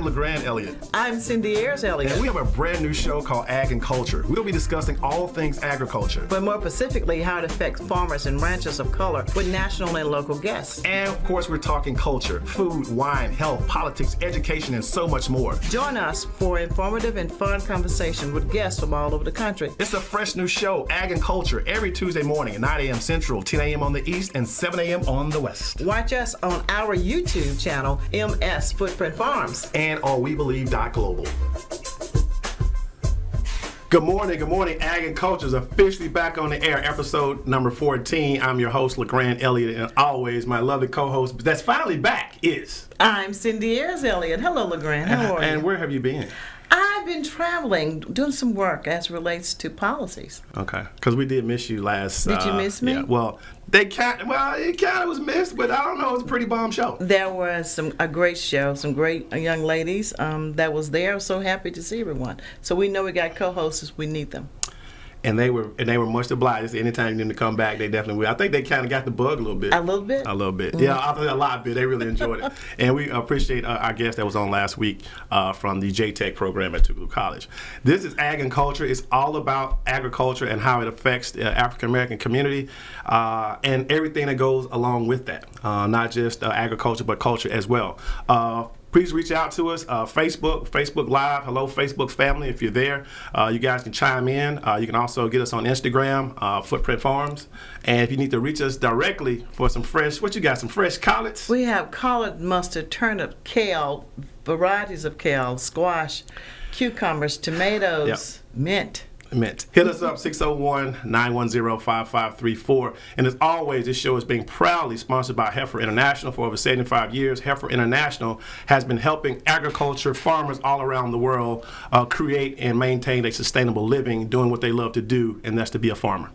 I'm LeGrand Elliott. I'm Cindy Ayers Elliott. And we have a brand new show called Ag and Culture. We'll be discussing all things agriculture. But more specifically, how it affects farmers and ranchers of color with national and local guests. And of course, we're talking culture, food, wine, health, politics, education, and so much more. Join us for informative and fun conversation with guests from all over the country. It's a fresh new show, Ag and Culture, every Tuesday morning at 9 a.m. Central, 10 a.m. on the East, and 7 a.m. on the West. Watch us on our YouTube channel, MS Footprint Farms. And on WeBelieve.global. Good morning. Ag and Culture is officially back on the air, episode number 14. I'm your host, LeGrand Elliott, and always my lovely co-host that's finally back is... I'm Cindy Ayers Elliott. Hello, LeGrand. How are you? And where have you been? I've been traveling, doing some work as relates to policies. Okay, because we did miss you last... Did you miss me? Yeah, well, it kind of was missed, but I don't know, it was a pretty bomb show. There was a great show, some great young ladies that was there. I was so happy to see everyone. So we know we got co-hosts, we need them. And they were much obliged. Anytime you need them to come back, they definitely will. I think they kind of got the bug a little bit. A little bit? A little bit. Mm-hmm. Yeah, I think a lot bit. They really enjoyed it. And we appreciate our guest that was on last week from the J-Tech program at Tougaloo College. This is Ag and Culture. It's all about agriculture and how it affects the African-American community and everything that goes along with that. Not just agriculture, but culture as well. Please reach out to us, Facebook Live. Hello, Facebook family. If you're there, you guys can chime in. You can also get us on Instagram, Footprint Farms. And if you need to reach us directly for some fresh, what you got, some fresh collards? We have collard, mustard, turnip, kale, varieties of kale, squash, cucumbers, tomatoes, mint. Hit us up, 601-910-5534. And as always, this show is being proudly sponsored by Heifer International for over 75 years. Heifer International has been helping agriculture farmers all around the world create and maintain a sustainable living, doing what they love to do, and that's to be a farmer.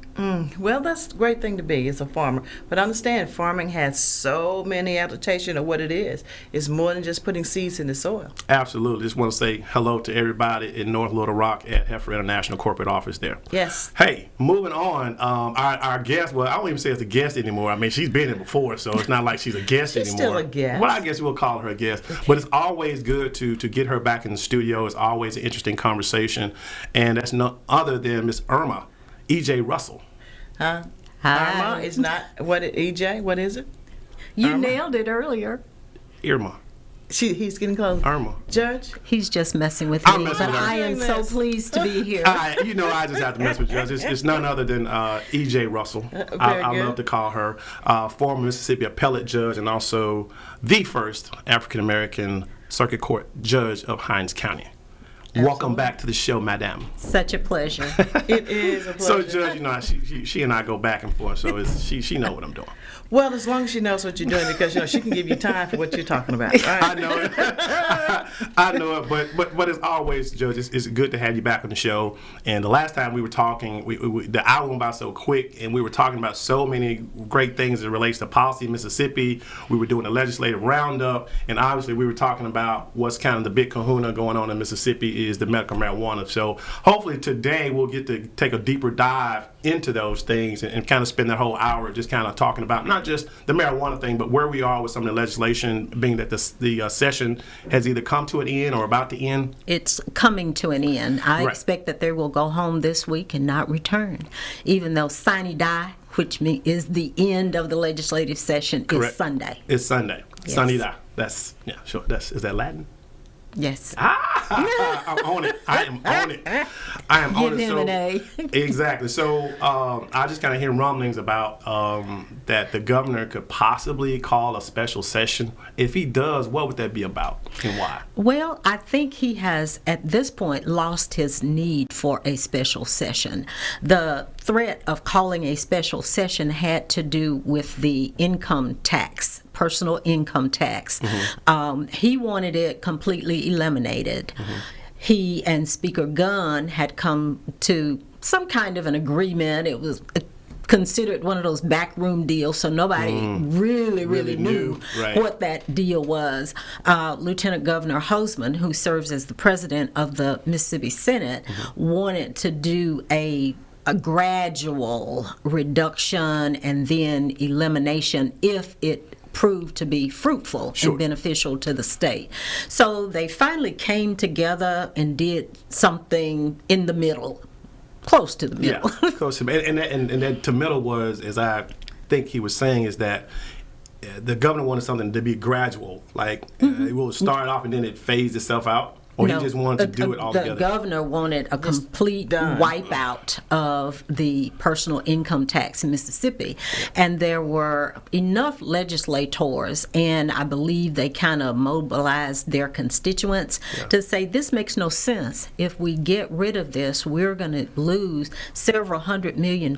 Well, that's a great thing to be as a farmer. But understand, farming has so many adaptations of what it is. It's more than just putting seeds in the soil. Absolutely. Just want to say hello to everybody in North Little Rock at Heifer International Corporate Office there. Yes. Hey, moving on, our guest, well, I don't even say it's a guest anymore. I mean, she's been here before, so it's not like she's a guest she's anymore. Still a guest. Well, I guess we'll call her a guest. Okay. But it's always good to get her back in the studio. It's always an interesting conversation. And that's none other than Miss Irma E.J. Russell. Huh? Hi. Irma is not, EJ? What is it? You Irma? nailed it earlier. Irma. He's getting close. Irma. Judge? He's just messing with I'm me, messing but with her. I am so pleased to be here. I just have to mess with Judge. It's none other than E.J. Russell. I love to call her. Former Mississippi appellate judge and also the first African-American circuit court judge of Hinds County. Absolutely. Welcome back to the show, madam. Such a pleasure. It is a pleasure. So, Judge, she and I go back and forth, so she know what I'm doing. Well, as long as she knows what you're doing, because she can give you time for what you're talking about. Right? I know it. I know it, but as always, Judge, it's good to have you back on the show. And the last time we were talking, the hour went by so quick, and we were talking about so many great things that relates to policy in Mississippi. We were doing a legislative roundup, and obviously we were talking about what's kind of the big kahuna going on in Mississippi is the medical marijuana. So hopefully today we'll get to take a deeper dive into those things and kind of spend that whole hour just kind of talking about not just the marijuana thing, but where we are with some of the legislation, being that the session has either come to an end or about to end. It's coming to an end. I expect that they will go home this week and not return, even though sine die, which is the end of the legislative session, is Sunday. It's Sunday. Yes. Sine die. Is that Latin? Yes. I'm on it. I am on it. Give him an A. Exactly. So I just kind of hear rumblings about that the governor could possibly call a special session. If he does, what would that be about and why? Well, I think he has, at this point, lost his need for a special session. The threat of calling a special session had to do with the income tax, personal income tax. Mm-hmm. He wanted it completely eliminated. Mm-hmm. He and Speaker Gunn had come to some kind of an agreement. It was considered one of those backroom deals, so nobody really knew what that deal was. Lieutenant Governor Hoseman, who serves as the president of the Mississippi Senate, wanted to do a gradual reduction and then elimination if it proved to be fruitful Sure. and beneficial to the state. So they finally came together and did something in the middle, close to the middle. Yeah, close to, and that to middle was, as I think he was saying, is that the governor wanted something to be gradual, like it will start off and then it fades itself out. Or No, he just wanted to do it all the together? governor wanted a complete done. wipeout of the personal income tax in Mississippi. And there were enough legislators, and I believe they kind of mobilized their constituents to say, this makes no sense. If we get rid of this, we're going to lose several $100 million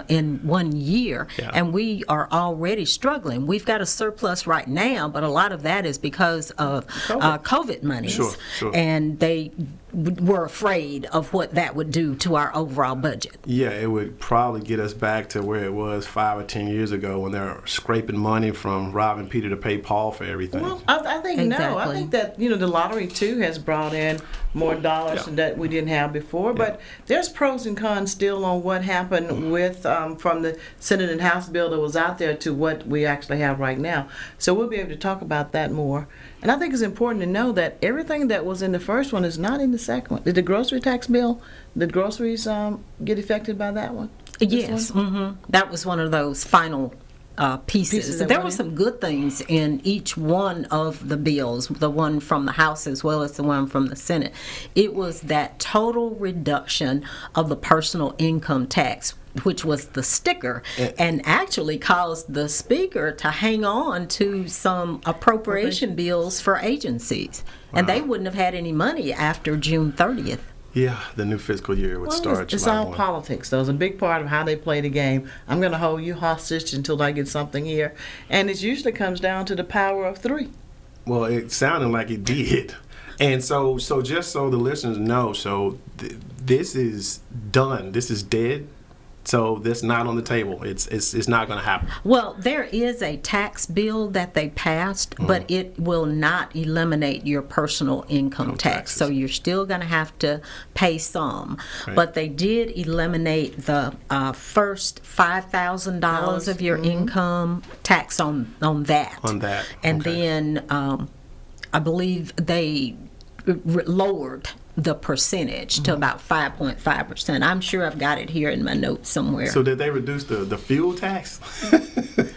in 1 year. Yeah. And we are already struggling. We've got a surplus right now, but a lot of that is because of COVID monies. Sure. Sure. And they were afraid of what that would do to our overall budget. Yeah, it would probably get us back to where it was 5 or 10 years ago when they're scraping money from robbing Peter to pay Paul for everything. Well, I think no. I Exactly. think that the lottery too has brought in more dollars that we didn't have before. But there's pros and cons still on what happened with from the Senate and House bill that was out there to what we actually have right now. So we'll be able to talk about that more. And I think it's important to know that everything that was in the first one is not in the second one. Did the grocery tax bill, did groceries get affected by that one? Yes, that was one of those final pieces. that There went were in? some good things in each one of the bills, the one from the House as well as the one from the Senate. It was that total reduction of the personal income tax, which was the sticker, and actually caused the speaker to hang on to some appropriation bills for agencies. And they wouldn't have had any money after June 30th. Yeah, the new fiscal year would start It's July all 1. politics, though. It's a big part of how they play the game. I'm going to hold you hostage until I get something here. And it usually comes down to the power of three. Well, it sounded like it did. And so just so the listeners know, so this is done. This is dead. So that's not on the table. It's not going to happen. Well, there is a tax bill that they passed, but it will not eliminate your personal income tax. taxes. So you're still going to have to pay some. Right. But they did eliminate the first $5,000 of your income tax on that. On that, And okay. then I believe they lowered the percentage to about 5.5%. I'm sure I've got it here in my notes somewhere. So did they reduce the fuel tax?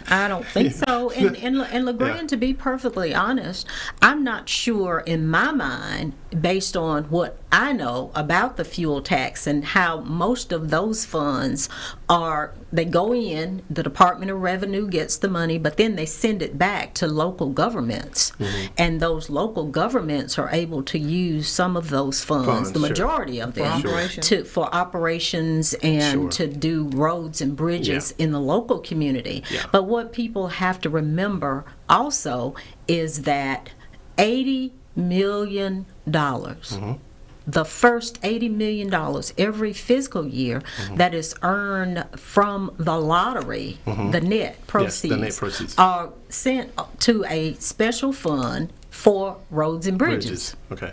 I don't think so. And LeGrand, to be perfectly honest, I'm not sure in my mind, based on what I know about the fuel tax and how most of those funds are, they go in, the Department of Revenue gets the money, but then they send it back to local governments. And those local governments are able to use some of those funds, the sure. majority of them, Sure. for operations and Sure. to do roads and bridges in the local community. Yeah. But what people have to remember also is that $80 million, the first $80 million every fiscal year that is earned from the lottery, the net proceeds, net proceeds. are sent to a special fund for roads and bridges. Okay.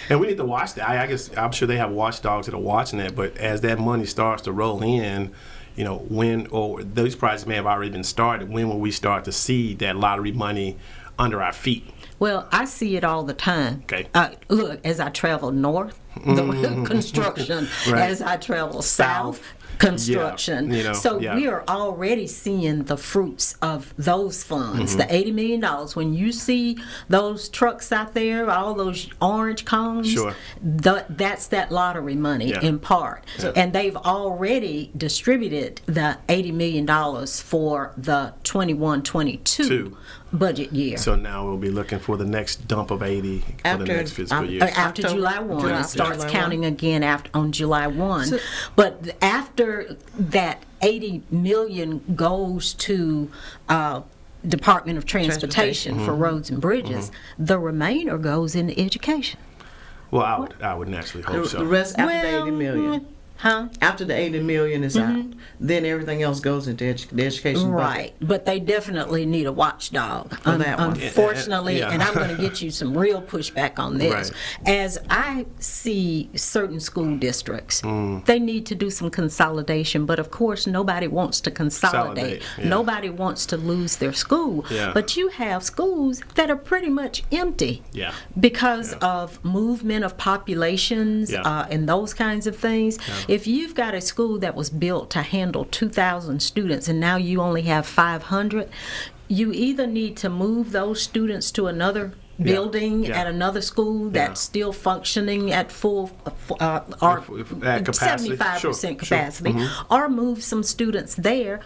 And we need to watch that. I guess I'm sure they have watchdogs that are watching that, but as that money starts to roll in, when, or those projects may have already been started, when will we start to see that lottery money under our feet? Well, I see it all the time. Okay. Look, as I travel north, the construction. Right. As I travel south, construction. We are already seeing the fruits of those funds, the $80 million. When you see those trucks out there, all those orange cones, Sure. That's that lottery money in part. And they've already distributed the $80 million for the 21-22 budget year. So now we'll be looking for the next dump of 80 for the next fiscal year. After July 1, it starts July counting 1. again on July 1. But after that, 80 million goes to Department of Transportation for roads and bridges. The remainder goes into education. Well, I would naturally hope so. The rest after the $80 million. After the 80 million is out, then everything else goes into the education Right, but they definitely need a watchdog. For that one. Unfortunately, Yeah. and I'm going to get you some real pushback on this. Right. As I see certain school districts, they need to do some consolidation, but of course nobody wants to consolidate. Yeah. Nobody wants to lose their school. Yeah. But you have schools that are pretty much empty Yeah. because of movement of populations Yeah. and those kinds of things. If you've got a school that was built to handle 2,000 students and now you only have 500, you either need to move those students to another building at another school that's still functioning at full or At capacity. 75% capacity, or move some students there,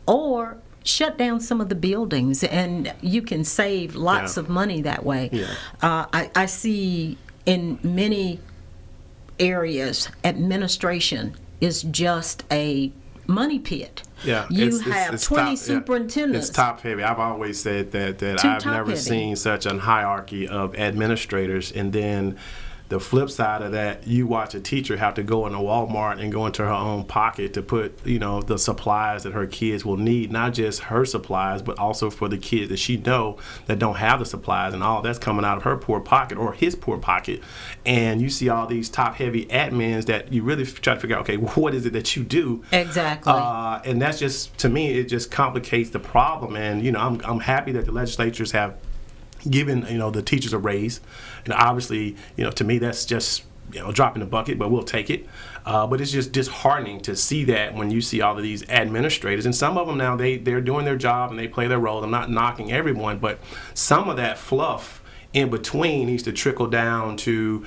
or shut down some of the buildings, and you can save lots of money that way. I see in many areas administration is just a money pit. Yeah, you have 20 superintendents. It's top heavy. I've always said that Too I've never top-heavy. seen such a hierarchy of administrators, and then the flip side of that, you watch a teacher have to go into Walmart and go into her own pocket to put, the supplies that her kids will need, not just her supplies, but also for the kids that she know that don't have the supplies, and all that's coming out of her poor pocket or his poor pocket. And you see all these top-heavy admins that you really try to figure out, okay, what is it that you do? Exactly. And that's just, to me, it just complicates the problem. And, I'm happy that the legislatures have given the teachers a raise, and obviously to me that's just a drop in the bucket, but we'll take it. But it's just disheartening to see that when you see all of these administrators, and some of them now they're doing their job and they play their role. I'm not knocking everyone, but some of that fluff in between needs to trickle down to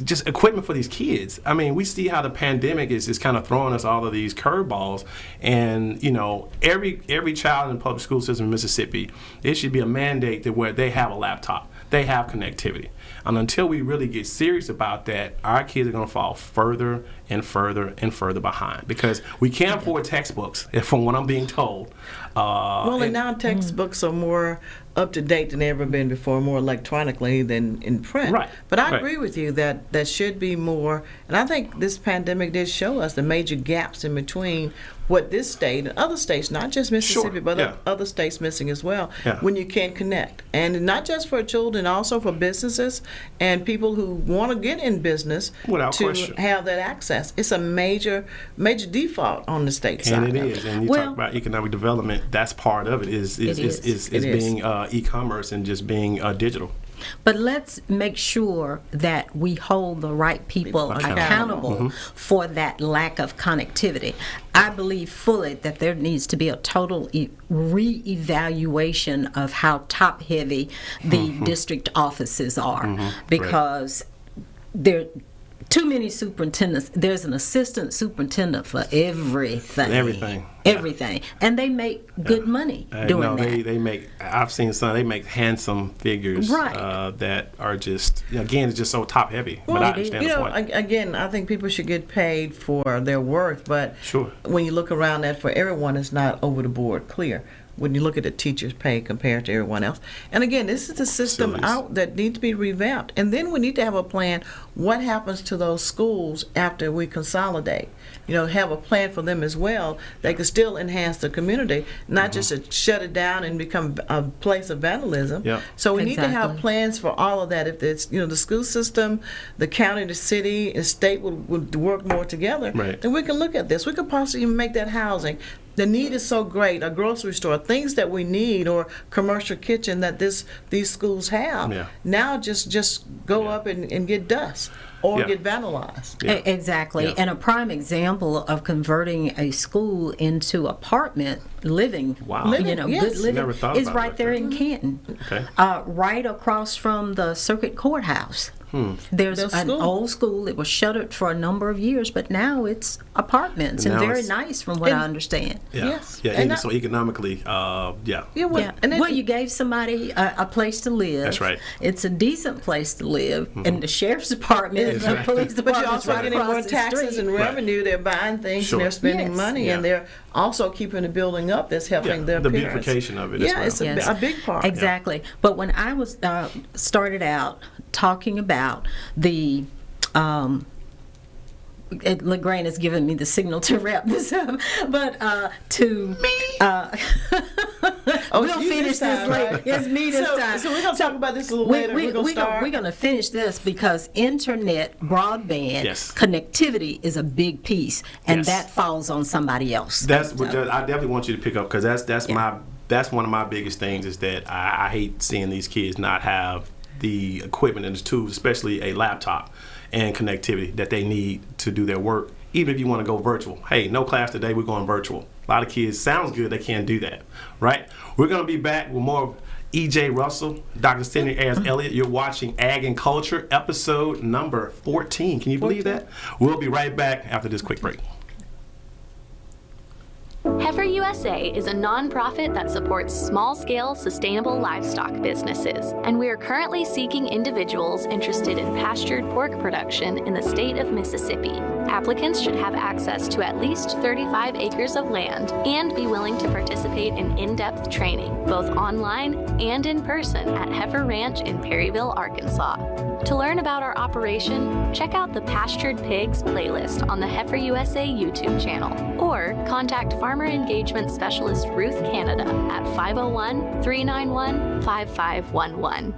just equipment for these kids. I mean, we see how the pandemic is kind of throwing us all of these curveballs, and every child in the public school system in Mississippi, it should be a mandate that where they have a laptop, they have connectivity. And until we really get serious about that, our kids are going to fall further and further and further behind, because we can't afford textbooks, from what I'm being told. And now textbooks are more up to date than ever been before, more electronically than in print. Right. But I agree with you that there should be more, and I think this pandemic did show us the major gaps in between what this state and other states, not just Mississippi, but other states missing as well, when you can't connect. And not just for children, also for businesses and people who want to get in business have that access. It's a major default on the state side. And it is. And you talk about economic development, that's part of it, is being e-commerce and just being digital. But let's make sure that we hold the right people accountable for that lack of connectivity. I believe fully that there needs to be a total re-evaluation of how top-heavy the district offices are, because there too many superintendents. There's an assistant superintendent for everything. Everything. And they make good money doing that. They make, I've seen some, they make handsome figures that are just, again, it's just so top heavy. Well, but I understand the point. Again, I think people should get paid for their worth, but when you look around that for everyone, it's not over the board clear when you look at the teacher's pay compared to everyone else. And again, this is the system out that needs to be revamped. And then we need to have a plan. What happens to those schools after we consolidate? Have a plan for them as well. They can still enhance the community, not just to shut it down and become a place of vandalism. So we need to have plans for all of that. If it's, the school system, the county, the city, and state would work more together, then we can look at this. We could possibly even make that housing. The need is so great, a grocery store, things that we need, or commercial kitchen that these schools have. Now just go up and get dust or get vandalized. Exactly. And a prime example of converting a school into apartment living, good living, is right there in Canton, right across from the circuit courthouse. There's an old school that was shuttered for a number of years, but now it's apartments and very nice from what I understand. And so economically, Well, you gave somebody a place to live. That's right. It's a decent place to live, and the sheriff's department and the police department. But you're also getting more taxes and revenue. They're buying things and they're spending money, and they're also keeping the building up. That's helping their the parents. beautification of it as well. It's a big part. Exactly. But when I was started out talking about the LeGrand has given me the signal to wrap this up, but we'll finish this later. Right? It's me this time. So we're going to talk about this a little later. We're going to finish this because internet, broadband, connectivity is a big piece, and that falls on somebody else. That's what I definitely want you to pick up, because that's one of my biggest things, is that I hate seeing these kids not have the equipment and the tools, especially a laptop and connectivity that they need to do their work. Even if you want to go virtual, hey, no class today, we're going virtual. A lot of kids, sounds good, they can't do that, right? We're going to be back with more of E.J. Russell, Dr. Cindy Ayers Elliott. You're watching Ag and Culture, episode number 14. Can you believe that? We'll be right back after this quick break. Heifer USA is a nonprofit that supports small-scale, sustainable livestock businesses, and we are currently seeking individuals interested in pastured pork production in the state of Mississippi. Applicants should have access to at least 35 acres of land and be willing to participate in in-depth training, both online and in person at Heifer Ranch in Perryville, Arkansas. To learn about our operation, check out the Pastured Pigs playlist on the Heifer USA YouTube channel, or contact Farmer Engagement Specialist Ruth Canada at 501-391-5511.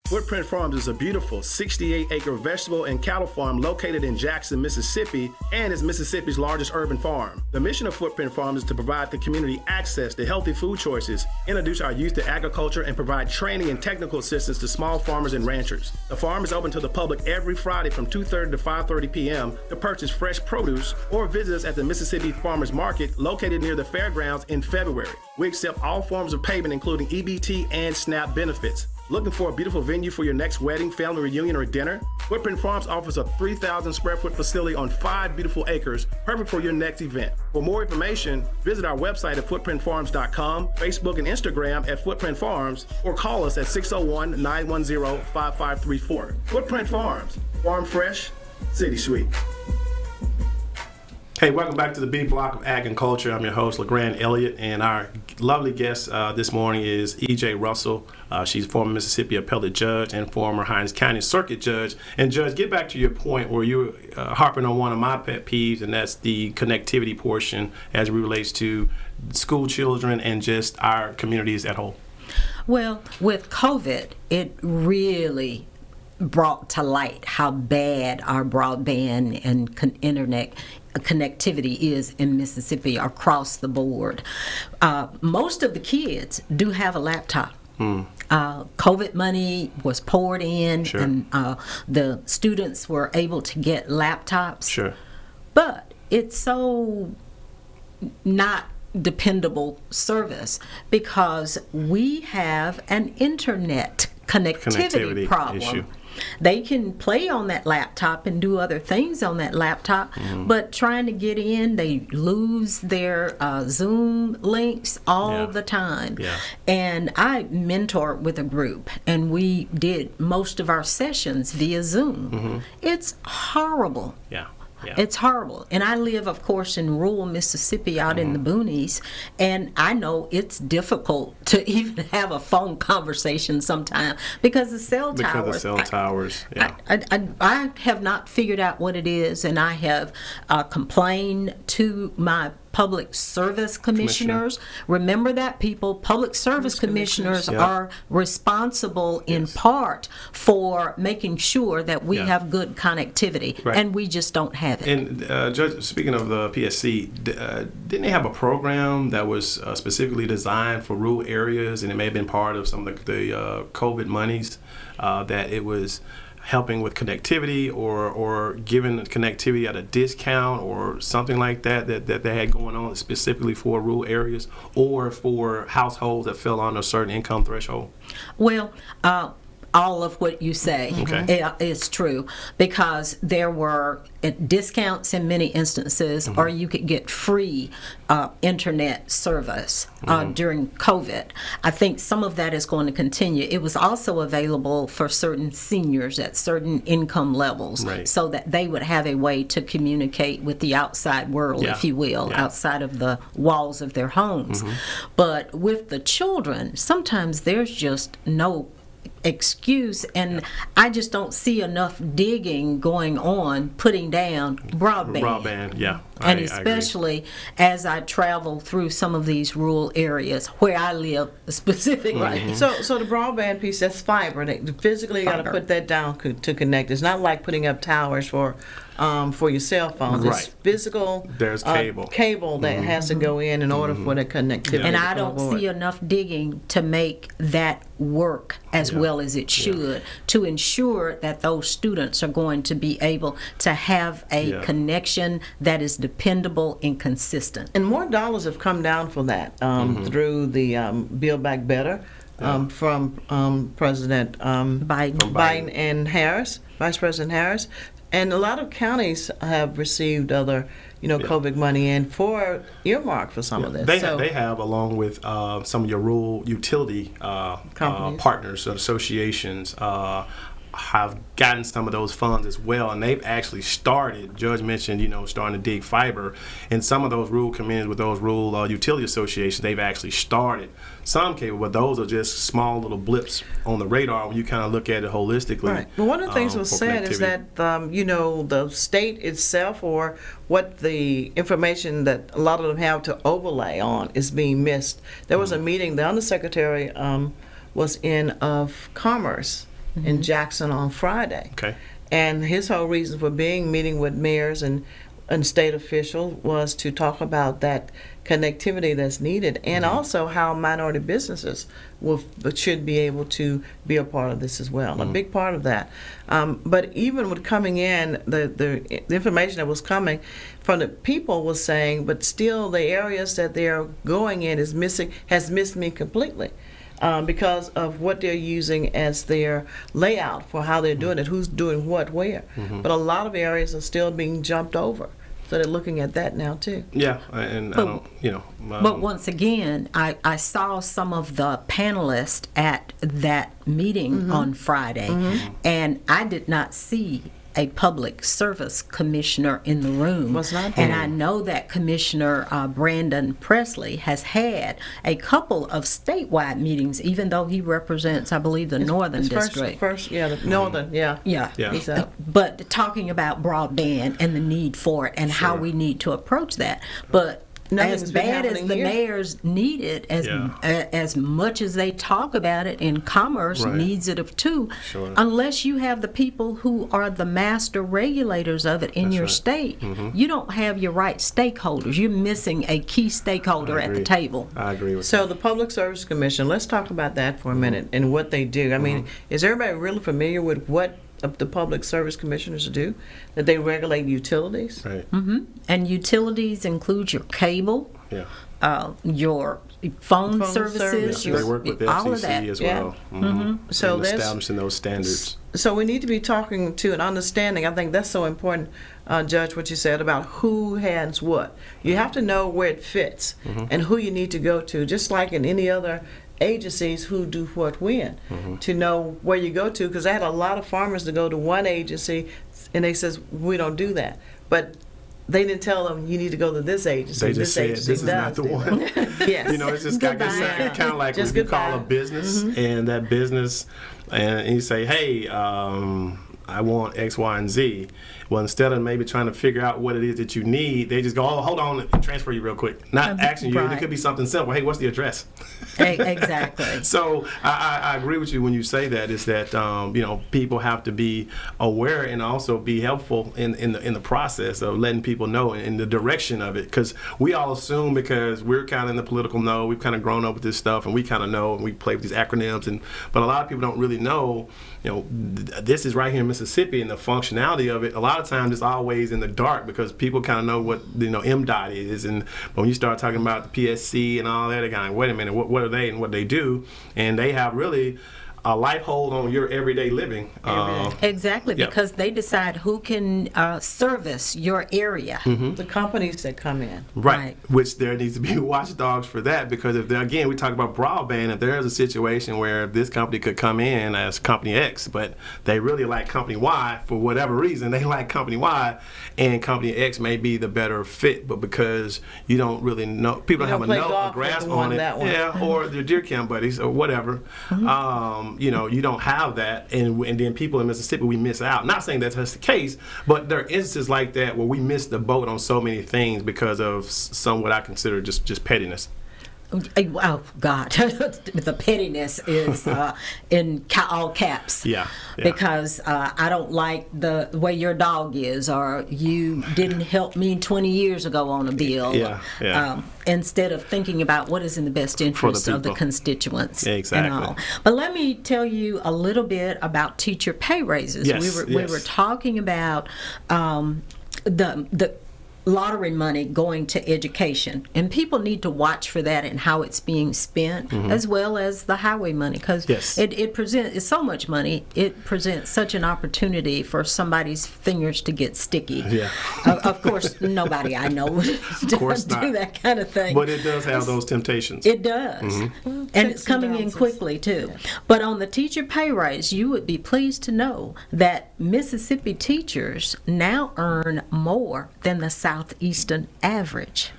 Footprint Farms is a beautiful 68-acre vegetable and cattle farm located in Jackson, Mississippi, and is Mississippi's largest urban farm. The mission of Footprint Farms is to provide the community access to healthy food choices, introduce our youth to agriculture, and provide training and technical assistance to small farmers and ranchers. The farm is open to the public every Friday from 2:30 to 5:30 p.m. to purchase fresh produce, or visit us at the Mississippi Farmers Market located near the fairgrounds in February. We accept all forms of payment, including EBT and SNAP benefits. Looking for a beautiful venue for your next wedding, family reunion, or dinner? Footprint Farms offers a 3,000 square foot facility on 5 beautiful acres, perfect for your next event. For more information, visit our website at footprintfarms.com, Facebook and Instagram at Footprint Farms, or call us at 601-910-5534. Footprint Farms, farm fresh, city sweet. Hey, welcome back to the B Block of Ag and Culture. I'm your host, LeGrand Elliott, and our lovely guest this morning is E.J. Russell. She's former Mississippi appellate judge and former Hinds County Circuit judge. And Judge, get back to your point where you're harping on one of my pet peeves, and that's the connectivity portion as it relates to school children and just our communities at whole. Well, with COVID, it really brought to light how bad our broadband and internet connectivity is in Mississippi across the board. Most of the kids do have a laptop. COVID money was poured in, and the students were able to get laptops. But it's so not dependable service because we have an internet connectivity problem. Issue. They can play on that laptop and do other things on that laptop, but trying to get in, they lose their Zoom links all the time. And I mentor with a group, and we did most of our sessions via Zoom. It's horrible. It's horrible. And I live, of course, in rural Mississippi out in the boonies, and I know it's difficult to even have a phone conversation sometimes because the cell towers. I have not figured out what it is, and I have complained to my public service commissioners. Remember that, people. Public service commissioners are responsible in part for making sure that we have good connectivity, and we just don't have it. And Judge, speaking of the PSC, didn't they have a program that was specifically designed for rural areas, and it may have been part of some of the COVID monies, that it was helping with connectivity or giving connectivity at a discount or something like that they had going on specifically for rural areas or for households that fell under a certain income threshold? Well, all of what you say is true, because there were discounts in many instances, or you could get free internet service during COVID. I think some of that is going to continue. It was also available for certain seniors at certain income levels, so that they would have a way to communicate with the outside world, if you will, outside of the walls of their homes. But with the children, sometimes there's just no excuse, and I just don't see enough digging going on putting down broadband. Broadband, yeah. And I especially as I travel through some of these rural areas where I live specifically. Right. So the broadband piece, that's fiber. They physically got to Fiber. put that down to connect. It's not like putting up towers for your cell phones. It's Right. physical. There's cable. Cable that has to go in order for that connectivity. And to I come don't aboard. see enough digging to make that work as well as it should to ensure that those students are going to be able to have a connection that is dependable and consistent. And more dollars have come down for that through the Build Back Better from President Biden and Harris, Vice President Harris. And a lot of counties have received other, COVID money in for earmark for some of this. They have, along with some of your rural utility partners, associations, have gotten some of those funds as well, and they've actually started. Judge mentioned, starting to dig fiber in some of those rural communities with those rural utility associations. They've actually started some cable, but those are just small little blips on the radar when you kind of look at it holistically. Right. But one of the things was said is that the state itself, or what the information that a lot of them have to overlay on, is being missed. There was a meeting. The undersecretary was in of Commerce in Jackson on Friday. Okay. And his whole reason for meeting with mayors and state officials was to talk about that connectivity that's needed, and also how minority businesses should be able to be a part of this as well. A big part of that. But even with coming in, the information that was coming from the people was saying, but still the areas that they're going in has missed me completely. Because of what they're using as their layout for how they're doing it, who's doing what where. But a lot of areas are still being jumped over. So they're looking at that now too. Yeah, and But once again, I saw some of the panelists at that meeting on Friday, and I did not see a public service commissioner in the room. Was not. And I know that Commissioner Brandon Presley has had a couple of statewide meetings, even though he represents, I believe, the Northern District. The Northern, yeah. He's up. But talking about broadband and the need for it and how we need to approach that. But Nothing's as been bad as happening the here. mayors need it, as much as they talk about it, and Commerce needs it too, unless you have the people who are the master regulators of it in your state, you don't have your right stakeholders. You're missing a key stakeholder at the table. I agree with So the Public Service Commission, let's talk about that for a minute and what they do. I mean, is everybody really familiar with what the Public Service Commissioners do? That they regulate utilities? Right. And utilities include your cable, your phone services, They work with the all of FCC that. as well. So and there's- establishing those standards. So we need to be talking to and understanding. I think that's so important, Judge, what you said about who has what. You have to know where it fits and who you need to go to, just like in any other agencies who do what when, to know where you go to. Because I had a lot of farmers to go to one agency and they says, we don't do that. But they didn't tell them you need to go to this agency. They just said, this is not the one. Yes. It's just kind of like Just when you call goodbye. a business and that business, and you say, hey, I want X, Y, and Z. Well, instead of maybe trying to figure out what it is that you need, they just go, oh, hold on, let me transfer you real quick. Not asking you. Right. It could be something simple. Hey, what's the address? Exactly. So I agree with you when you say that, is that people have to be aware and also be helpful in the process of letting people know in the direction of it, because we all assume, because we're kind of in the political know, we've kind of grown up with this stuff and we kind of know, and we play with these acronyms, but a lot of people don't really know. This is right here in Mississippi, and the functionality of it, a lot of times it's always in the dark because people kind of know what MDOT is, and when you start talking about the PSC and all that, they're kind of, wait a minute, what are they and what they do, and they have really a life hold on your everyday living. Exactly, because they decide who can service your area. The companies that come in. Right. Which there needs to be watchdogs for that, because if there, again, we talk about broadband, if there is a situation where this company could come in as company X, but they really like company Y for whatever reason, they like company Y, and company X may be the better fit, but because you don't really know, people don't have a grasp on it, or their deer camp buddies or whatever, you don't have that, and then people in Mississippi, we miss out. Not saying that's the case, but there are instances like that where we miss the boat on so many things because of some what I consider just pettiness. Oh God, the pettiness is in all caps. Yeah. Because I don't like the way your dog is, or you didn't help me 20 years ago on a bill. Yeah. Instead of thinking about what is in the best interest of the constituents. Exactly. And all. But let me tell you a little bit about teacher pay raises. Yes, We were talking about the lottery money going to education, and people need to watch for that and how it's being spent, as well as the highway money, because it presents so much money. It presents such an opportunity for somebody's fingers to get sticky. Of course, nobody I know would do that kind of thing, but it does have those temptations. It does, and it's coming in quickly too. But on the teacher pay raise, you would be pleased to know that Mississippi teachers now earn more than the Southeastern average.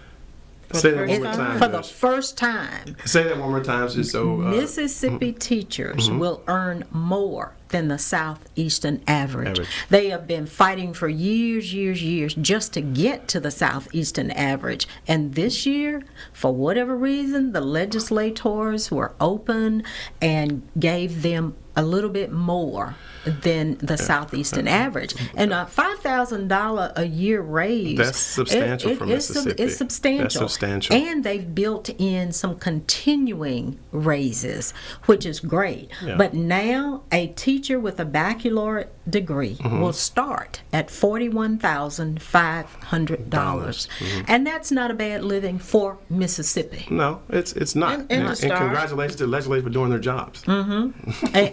Say that one more time. For the first time. Say that one more time, just so. Mississippi teachers will earn more than the Southeastern average. They have been fighting for years just to get to the Southeastern average. And this year, for whatever reason, the legislators were open and gave them a little bit more than the Southeastern average. And a $5,000 a year raise. That's substantial for Mississippi. It's substantial. That's substantial. And they've built in some continuing raises, which is great. But now a teacher with a baccalaureate degree will start at $41,500. And that's not a bad living for Mississippi. No, it's not. And congratulations to the legislators for doing their jobs.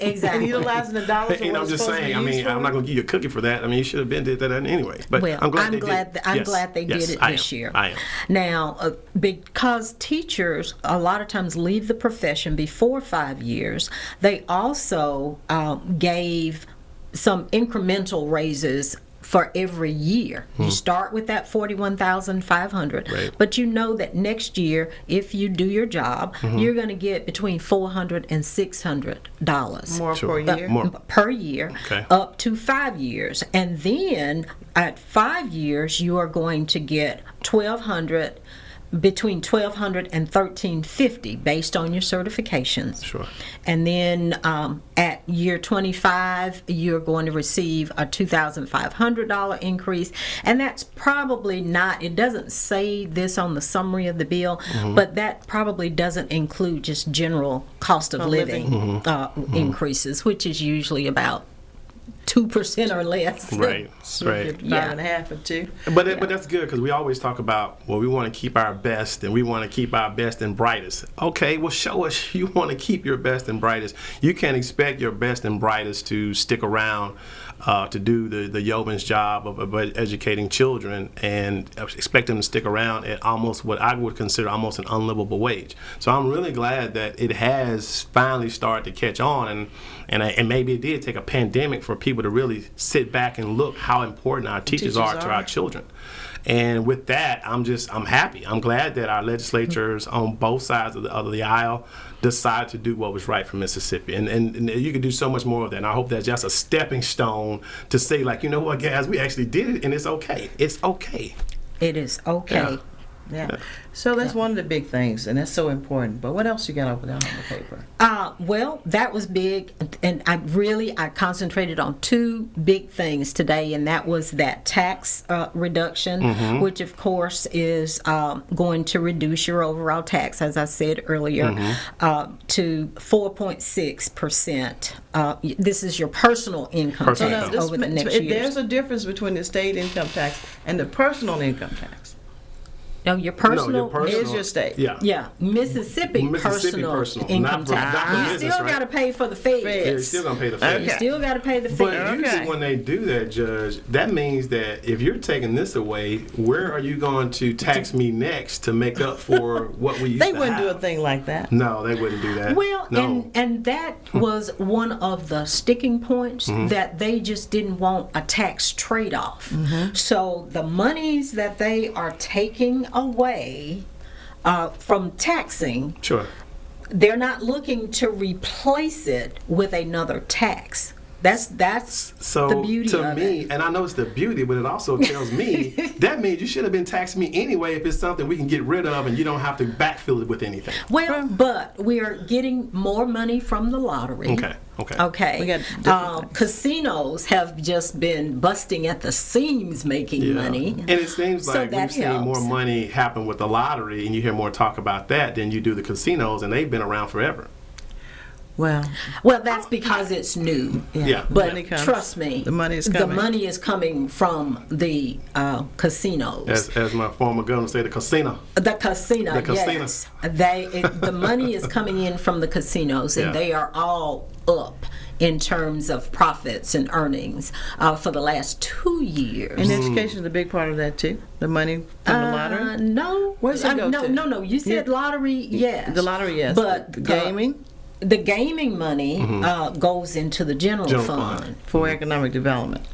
Exactly. And utilizing the dollars. I'm just saying. I mean, I'm not going to give you a cookie for that. I mean, you should have been did that anyway. But well, I'm glad they did it this year. I am. Now, because teachers a lot of times leave the profession before 5 years, they also gave some incremental raises for every year. You start with that $41,500, but you know that next year, if you do your job, you're going to get between $400 and $600 more per year. Per year, up to 5 years, and then at 5 years, you are going to get between $1,200 and $1,350 based on your certifications. And then at year 25, you're going to receive a $2,500 increase. And that's probably not, it doesn't say this on the summary of the bill, but that probably doesn't include just general cost of living increases, which is usually about 2% or less. Right. 5.5 or 2. But that's good, because we always talk about, well, we want to keep our best, and we want to keep our best and brightest. Okay, well, show us you want to keep your best and brightest. You can't expect your best and brightest to stick around to do the yeoman's job of educating children and expect them to stick around at almost what I would consider almost an unlivable wage. So I'm really glad that it has finally started to catch on, and maybe it did take a pandemic for people to really sit back and look how important our teachers are to our children. And with that, I'm happy. I'm glad that our legislatures on both sides of the aisle decided to do what was right for Mississippi. And you can do so much more of that. And I hope that's just a stepping stone to say, like, you know what, guys, we actually did it, and it's okay. It's okay. It is okay. Yeah. So that's one of the big things, and that's so important. But what else you got over there on the paper? Well, that was big, and I concentrated on two big things today, and that was that tax reduction, which of course is going to reduce your overall tax, as I said earlier, to 4.6%. This is your personal income tax over the next year. There's a difference between the state income tax and the personal income tax. No, your personal is your state. Yeah. Mississippi personal income tax. You still got to pay for the feds. Yeah, you're still going to pay the feds. You still got to pay the feds. But usually when they do that, Judge, that means that if you're taking this away, where are you going to tax me next to make up for what we used to have? They wouldn't do a thing like that. No, they wouldn't do that. Well, and that was one of the sticking points, that they just didn't want a tax trade-off. So the monies that they are taking away from taxing, they're not looking to replace it with another tax. That's so the beauty to of me, it. and I know it's the beauty, but it also tells me that means you should have been taxing me anyway if it's something we can get rid of and you don't have to backfill it with anything. Well, but we are getting more money from the lottery. Okay. We got casinos have just been busting at the seams making money. And it seems like we've seen more money happen with the lottery, and you hear more talk about that than you do the casinos, and they've been around forever. Well, that's because it's new. Yeah. But trust me, the money is coming. The money is coming from the casinos. As my former governor said, the casino. The casino. Yes. The money is coming in from the casinos, and they are all up in terms of profits and earnings for the last 2 years. And education is a big part of that too. The money from the lottery. No. Where's it go to? No. You said lottery. Yes. The lottery. Yes. But the gaming. The gaming money goes into the general fund for economic development.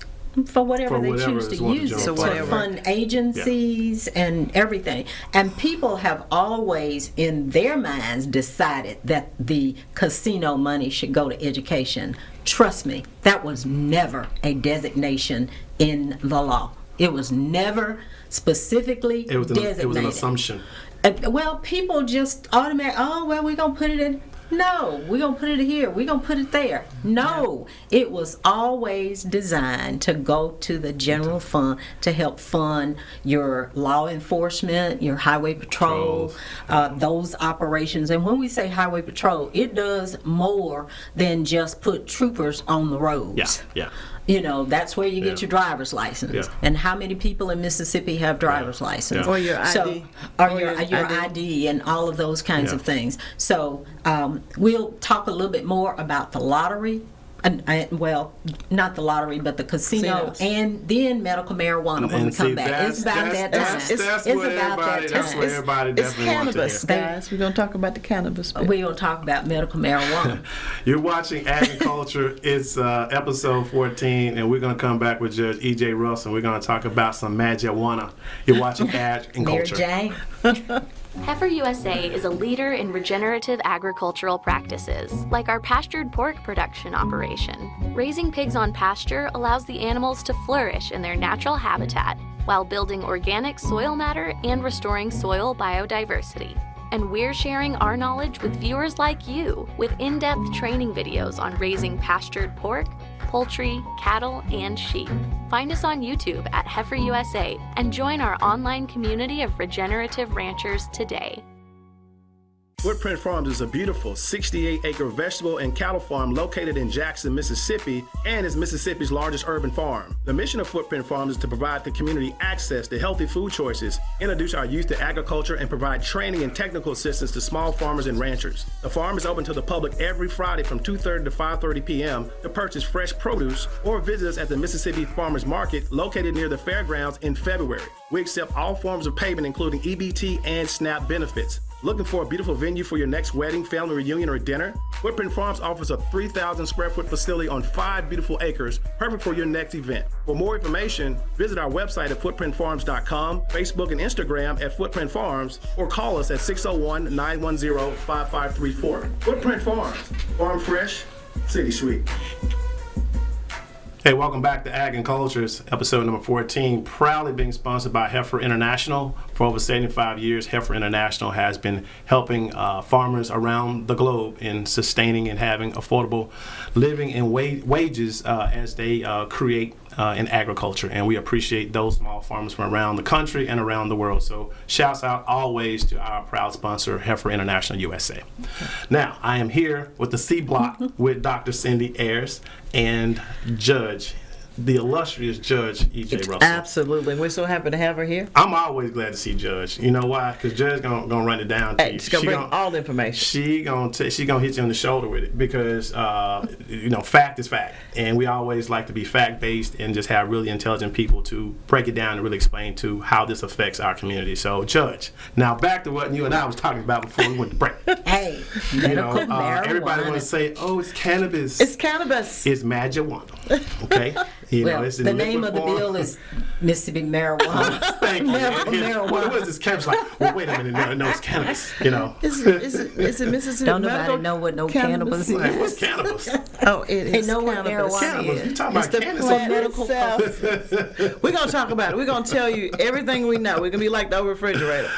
For whatever they choose to use it, to fund agencies and everything. And people have always, in their minds, decided that the casino money should go to education. Trust me, that was never a designation in the law. It was never specifically designated. It was an assumption. Well, people just automatically, we're going to put it in. No, we're going to put it here. We're going to put it there. No, it was always designed to go to the general fund to help fund your law enforcement, your highway patrol, those operations. And when we say highway patrol, it does more than just put troopers on the roads. Yeah. You know, that's where you get your driver's license. Yeah. And how many people in Mississippi have driver's license? Or your ID. Or your ID and all of those kinds of things. So we'll talk a little bit more about the lottery. Well, not the lottery, but the casino, and then medical marijuana when we come back. It's about that time. That's what everybody definitely It's cannabis, guys. We're going to talk about the cannabis bit. We're going to talk about medical marijuana. You're watching Agriculture. It's episode 14, and we're going to come back with Judge E.J. Russell. We're going to talk about some marijuana. You're watching Agriculture. Mary Jane. Heifer USA is a leader in regenerative agricultural practices, like our pastured pork production operation. Raising pigs on pasture allows the animals to flourish in their natural habitat while building organic soil matter and restoring soil biodiversity. And we're sharing our knowledge with viewers like you with in-depth training videos on raising pastured pork, poultry, cattle, and sheep. Find us on YouTube at Heifer USA and join our online community of regenerative ranchers today. Footprint Farms is a beautiful 68-acre vegetable and cattle farm located in Jackson, Mississippi, and is Mississippi's largest urban farm. The mission of Footprint Farms is to provide the community access to healthy food choices, introduce our youth to agriculture, and provide training and technical assistance to small farmers and ranchers. The farm is open to the public every Friday from 2:30 to 5:30 p.m. to purchase fresh produce or visit us at the Mississippi Farmers Market located near the fairgrounds in February. We accept all forms of payment, including EBT and SNAP benefits. Looking for a beautiful venue for your next wedding, family reunion, or dinner? Footprint Farms offers a 3,000 square foot facility on 5 beautiful acres, perfect for your next event. For more information, visit our website at footprintfarms.com, Facebook and Instagram at Footprint Farms, or call us at 601-910-5534. Footprint Farms, farm fresh, city sweet. Hey, welcome back to Ag and Cultures, episode number 14, proudly being sponsored by Heifer International. For over 75 years, Heifer International has been helping farmers around the globe in sustaining and having affordable living and wages as they create in agriculture. And we appreciate those small farmers from around the country and around the world. So shouts out always to our proud sponsor, Heifer International USA. Now, I am here with the C Block with Dr. Cindy Ayers and Judge, the illustrious Judge E.J. Russell. Absolutely. We're so happy to have her here. I'm always glad to see Judge. You know why? Because Judge gonna run it down to you. She's gonna bring all the information. She gonna hit you on the shoulder with it because fact is fact, and we always like to be fact based and just have really intelligent people to break it down and really explain to how this affects our community. So, Judge, now back to what you and I was talking about before we went to break. Hey, medical marijuana. Everybody want to say, "Oh, it's cannabis." It's cannabis. It's marijuana. Okay. It's the name of the bill is Mississippi marijuana. Thank you. Marijuana. What is this cannabis? Like, well, wait a minute. No, it's cannabis. Is it Mississippi? Don't nobody know what no cannabis is. Like, what's cannabis? Oh, it They is know what cannabis. marijuana Cannabis. is. You talking It's about the cannabis? plant medical itself. We're gonna talk about it. We're gonna tell you everything we know. We're gonna be like the refrigerator.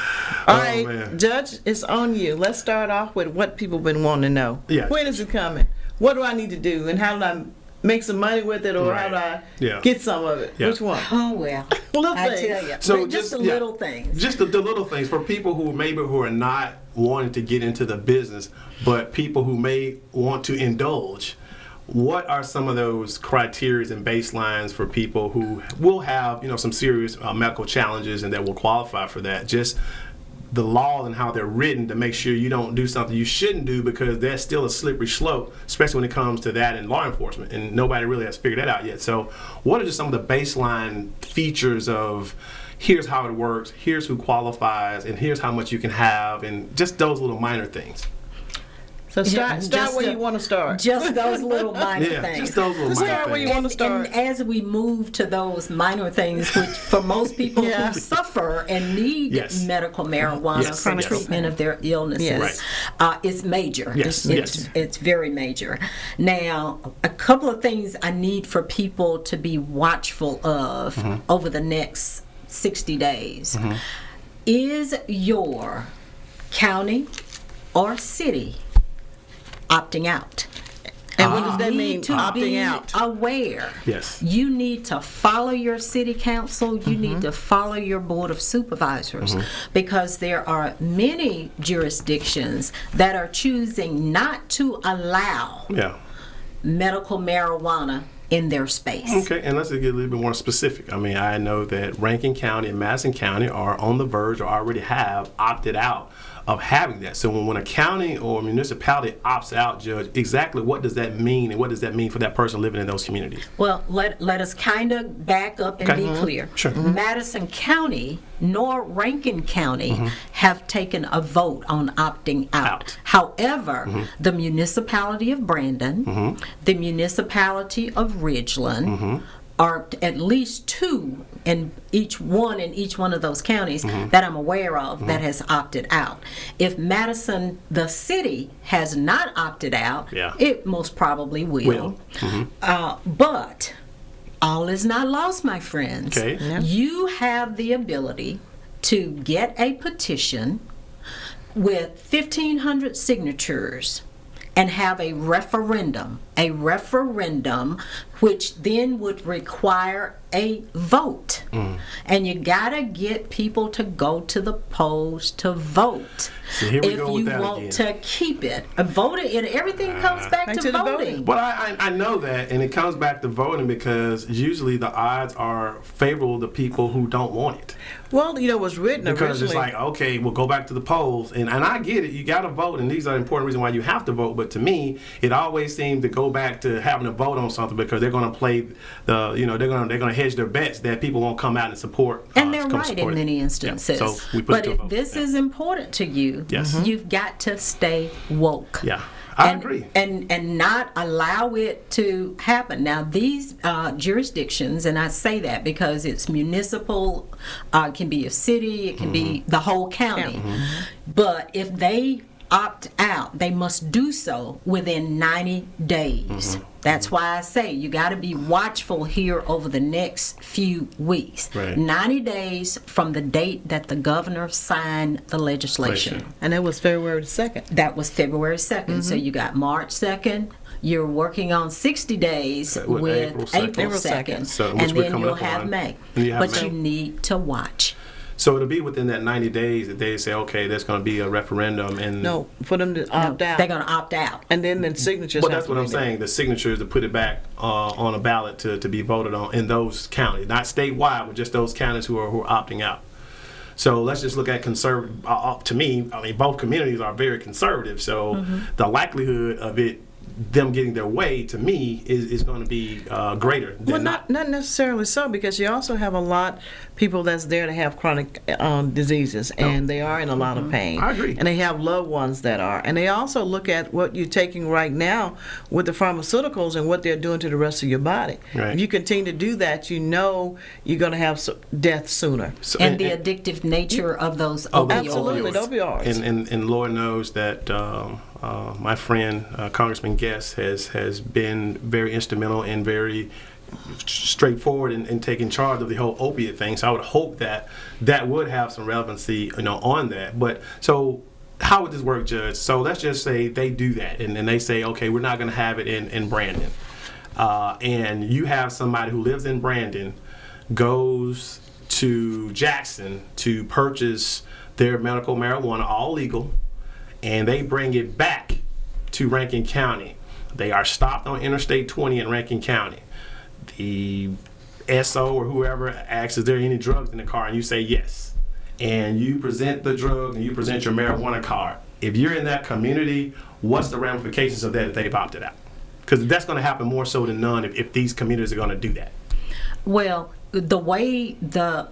All right, man. Judge, it's on you. Let's start off with what people been wanting to know. Yes. When is it coming? What do I need to do? And how do I make some money with it, or how do I Yeah. get some of it? Yeah. Which one? Oh well, Little I things. tell you. So just the yeah, little things. Just the little things for people who are not wanting to get into the business, but people who may want to indulge. What are some of those criteria and baselines for people who will have, some serious medical challenges and that will qualify for that? Just the laws and how they're written to make sure you don't do something you shouldn't do, because there's still a slippery slope, especially when it comes to that in law enforcement, and nobody really has figured that out yet. So what are just some of the baseline features of here's how it works, here's who qualifies, and here's how much you can have, and just those little minor things? So start where you want to start. Just those little minor things. Just those little minor Start where you things. want to start. And as we move to those minor things, which for most people Yeah. who suffer and need Yes. medical marijuana Yes. for Yes. treatment of their illnesses, it's major. Yes. It's very major. Now, a couple of things I need for people to be watchful of over the next 60 days. Is your county or city opting out? And what does that You mean, need to opting be out? aware. Yes. You need to follow your city council. You need to follow your board of supervisors, because there are many jurisdictions that are choosing not to allow Yeah. medical marijuana in their space. Okay, and let's get a little bit more specific. I mean, I know that Rankin County and Madison County are on the verge or already have opted out of having that. So when a county or municipality opts out, Judge, exactly what does that mean, and what does that mean for that person living in those communities? Well, let us kind of back up and be clear. Sure. Madison County nor Rankin County have taken a vote on opting out. However, the municipality of Brandon, the municipality of Ridgeland, are at least two in each one of those counties that I'm aware of that has opted out. If Madison, the city, has not opted out, it most probably will. But all is not lost, my friends. Okay. Yeah. You have the ability to get a petition with 1,500 signatures and have a referendum which then would require a vote. And you gotta get people to go to the polls to vote. So here we if go with you that want again. to keep it. Everything comes back to to the voting. voting. Well, I know that, and it comes back to voting, because usually the odds are favorable to people who don't want it. Well, what's written Because it's originally. like, okay, we'll go back to the polls, and I get it, you got to vote, and these are important reasons why you have to vote. But to me, it always seems to go back to having to vote on something, because they're going to play the, they're going to hedge their bets that people won't come out and support. And they're come right support in it. many instances. Yeah. So we put but it to a if vote. this Yeah. is important to you, Yes. you've got to stay woke. Yeah, I and, agree. And not allow it to happen. Now, these jurisdictions, and I say that because it's municipal, it can be a city, it can be the whole county. But if they opt out, they must do so within 90 days. That's why I say you got to be watchful here over the next few weeks. Right. 90 days from the date that the governor signed the legislation. And that was February 2nd. That was February 2nd. So you got March 2nd. You're working on 60 days With with April 2nd. April 2nd. So, which and we're then coming you'll up have on. May. And you have But May. you need to watch. So it'll be within that 90 days that they say, okay, there's going to be a referendum, and No, for them to opt out. They're going to opt out. And then the signatures. Well, have that's to what be I'm there. saying. The signatures to put it back on a ballot to be voted on in those counties, not statewide, but just those counties who are opting out. So let's just look at conservative. To me, I mean, both communities are very conservative. So the likelihood of it them getting their way, to me, is going to be greater than Well, not necessarily so, because you also have a lot people that's there to have chronic diseases, and they are in a lot of pain. I agree. And they have loved ones that are. And they also look at what you're taking right now with the pharmaceuticals and what they're doing to the rest of your body. Right. If you continue to do that, you know you're going to have death sooner. So, And the addictive nature of those opioids. Absolutely, opioids. And Lord knows that my friend Congressman Guest has been very instrumental and very straightforward in taking charge of the whole opiate thing. So I would hope that would have some relevancy, on that. But so how would this work, Judge? So let's just say they do that, and then they say, okay, we're not going to have it in Brandon, and you have somebody who lives in Brandon goes to Jackson to purchase their medical marijuana, all legal, and they bring it back to Rankin County. They are stopped on Interstate 20 in Rankin County. The SO or whoever asks, is there any drugs in the car? And you say yes. And you present the drug and you present your marijuana card. If you're in that community, what's the ramifications of that if they've opted out? Because that's going to happen more so than none if these communities are going to do that. Well, the way the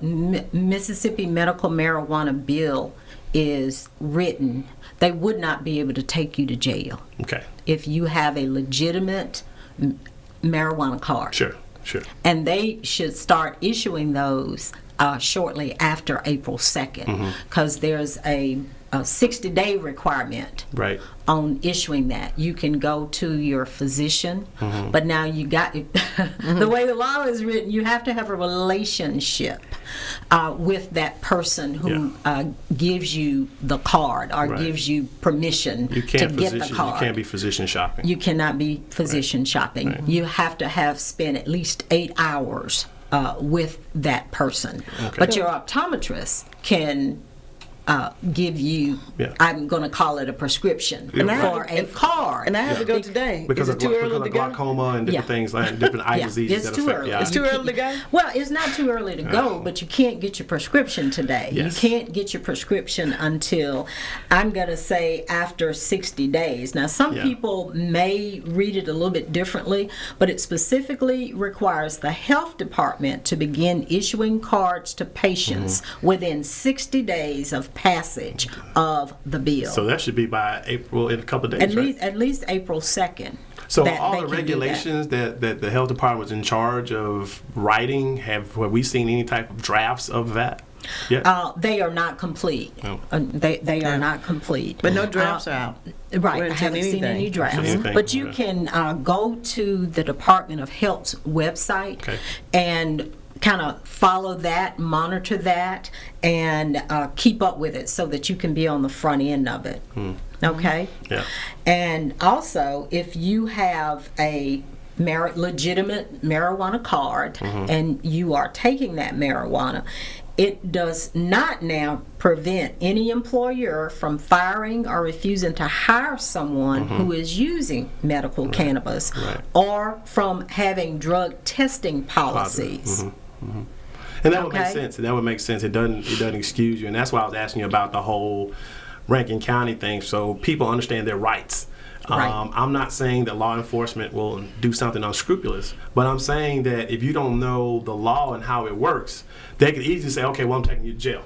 Mississippi medical marijuana bill is written, they would not be able to take you to jail. Okay. If you have a legitimate marijuana card. Sure. And they should start issuing those shortly after April 2nd, because there's a 60-day requirement Right. on issuing that. You can go to your physician, but now you got the way the law is written, you have to have a relationship with that person who gives you the card or Right. gives you permission to get the card. You can't be physician shopping. You cannot be physician shopping. Right. You have to have spent at least 8 hours with that person. Okay. But your optometrist can give you, I'm going to call it a prescription, for a card. And I have to go today. Because Is it too early of to go? glaucoma and different things, like different eye diseases. It's that too affect, early. Yeah. It's too early to go? Well, it's not too early to go, but you can't get your prescription today. Yes. You can't get your prescription until, I'm going to say, after 60 days. Now, some people may read it a little bit differently, but it specifically requires the health department to begin issuing cards to patients within 60 days of passage of the bill. So that should be by April, in a couple of days, right? At least April 2nd. So that all they the can do regulations that the health department was in charge of writing, have we seen any type of drafts of that yet? They are not complete. Oh. They are not complete. But no drafts are out. Right, We I haven't haven't seen seen any anything. drafts. Anything, But you okay. can go to the Department of Health's website Okay. and kind of follow that, monitor that, and keep up with it so that you can be on the front end of it. Okay? Yeah. And also, if you have a legitimate marijuana card and you are taking that marijuana, it does not now prevent any employer from firing or refusing to hire someone who is using medical cannabis or from having drug testing policies. And that would make sense. That would make sense. It doesn't excuse you, and that's why I was asking you about the whole Rankin County thing, so people understand their rights. Right. I'm not saying that law enforcement will do something unscrupulous, but I'm saying that if you don't know the law and how it works, they could easily say, okay, well, I'm taking you to jail.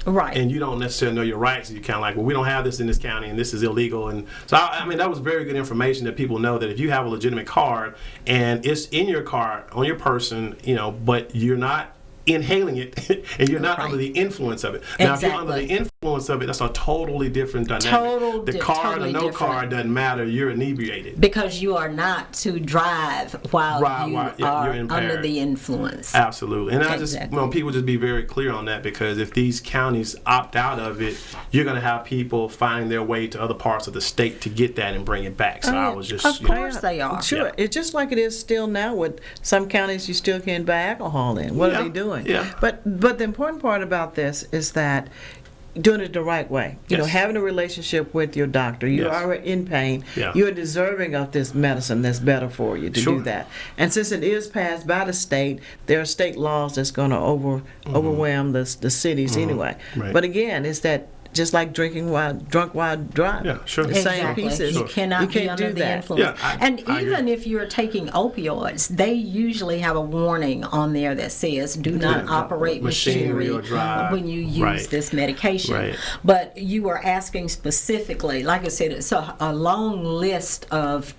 Right. And you don't necessarily know your rights. You're kind of like, well, we don't have this in this county, and this is illegal. And so, I mean, that was very good information that people know that if you have a legitimate card and it's in your car, on your person, but you're not inhaling it and you're not under the influence of it. Now, if you're under the influence of it, that's a totally different dynamic. The card totally or no different. card doesn't matter. You're inebriated. Because you are not to drive while you are you're impaired. under the influence. Absolutely. And I Exactly. just, people just be very clear on that, because if these counties opt out of it, you're going to have people finding their way to other parts of the state to get that and bring it back. So I was just, Of course they are. Sure. Yeah. It's just like it is still now with some counties you still can't buy alcohol in. What are they doing? Yeah. But the important part about this is that doing it the right way. You know, Yes. having a relationship with your doctor. You Yes. are in pain. Yeah. You're deserving of this medicine that's better for you to Sure. do that. And since it is passed by the state, there are state laws that's going to overwhelm the cities anyway. Right. But again, it's that just like drunk while driving. Yeah, sure. The same Exactly. pieces. You cannot You be can't under do the that. influence. Yeah, and I even agree. if you're taking opioids, they usually have a warning on there that says do not Yeah, operate machinery machinery or drive. when you use Right. this medication. Right. But you are asking specifically, like I said, it's a long list of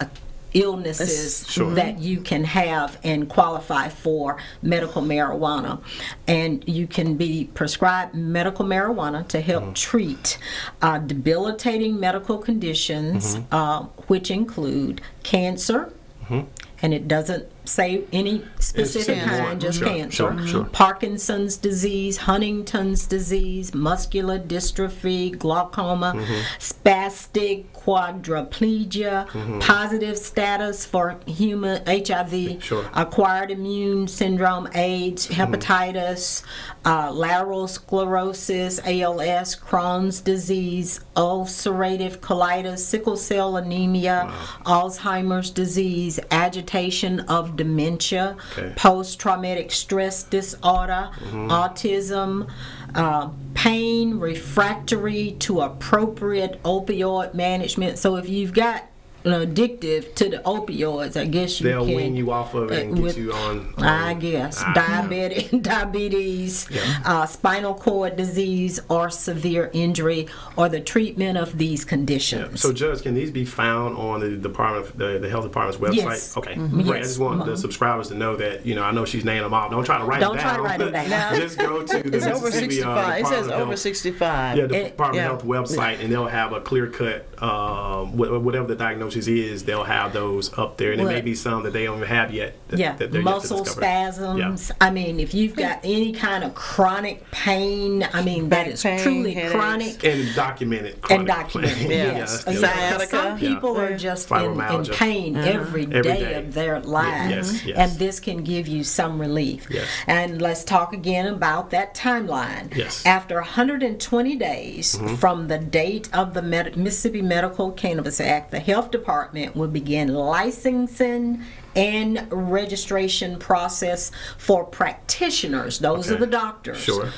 illnesses Sure. that you can have and qualify for medical marijuana, and you can be prescribed medical marijuana to help treat debilitating medical conditions, which include cancer, and it doesn't say any specific It's just kind, just sure, cancer, sure. Parkinson's disease, Huntington's disease, muscular dystrophy, glaucoma, spastic quadriplegia, positive status for human HIV, Sure. acquired immune syndrome, AIDS, hepatitis, lateral sclerosis, ALS, Crohn's disease, ulcerative colitis, sickle cell anemia, Alzheimer's disease, agitation of dementia, Okay. post-traumatic stress disorder, autism, pain refractory to appropriate opioid management. So if you've got addictive to the opioids, I guess you They'll can wean you off of it and get you on. I guess diabetes, spinal cord disease, or severe injury, or the treatment of these conditions. So, Judge, can these be found on the health department's website? Yes. Okay, great. I Yes. just want the subscribers to know that I know she's naming them all. Don't try to write Don't them try down. to write them down. Just go to the It's over Mississippi 65. It says Department of over Health. 65. Yeah, the Department yeah. of Health website, and they'll have a clear cut, whatever the diagnosis is, they'll have those up there, and there may Well, be some that they don't even have yet. That they're yet to muscle discover. spasms. I mean, if you've got any kind of chronic pain, I mean, Back that is pain, truly headaches. chronic. And documented. And chronic documented, pain. yes. Yeah, Sciatica. Some people Yeah. are just in Fibromyalgia. pain every Every day day. of their lives, yes. and this can give you some relief. Yes. And let's talk again about that timeline. Yes. After 120 days from the date of the Mississippi Medical Cannabis Act, the Health Department will begin licensing and registration process for practitioners. Those are Okay. the doctors. Sure.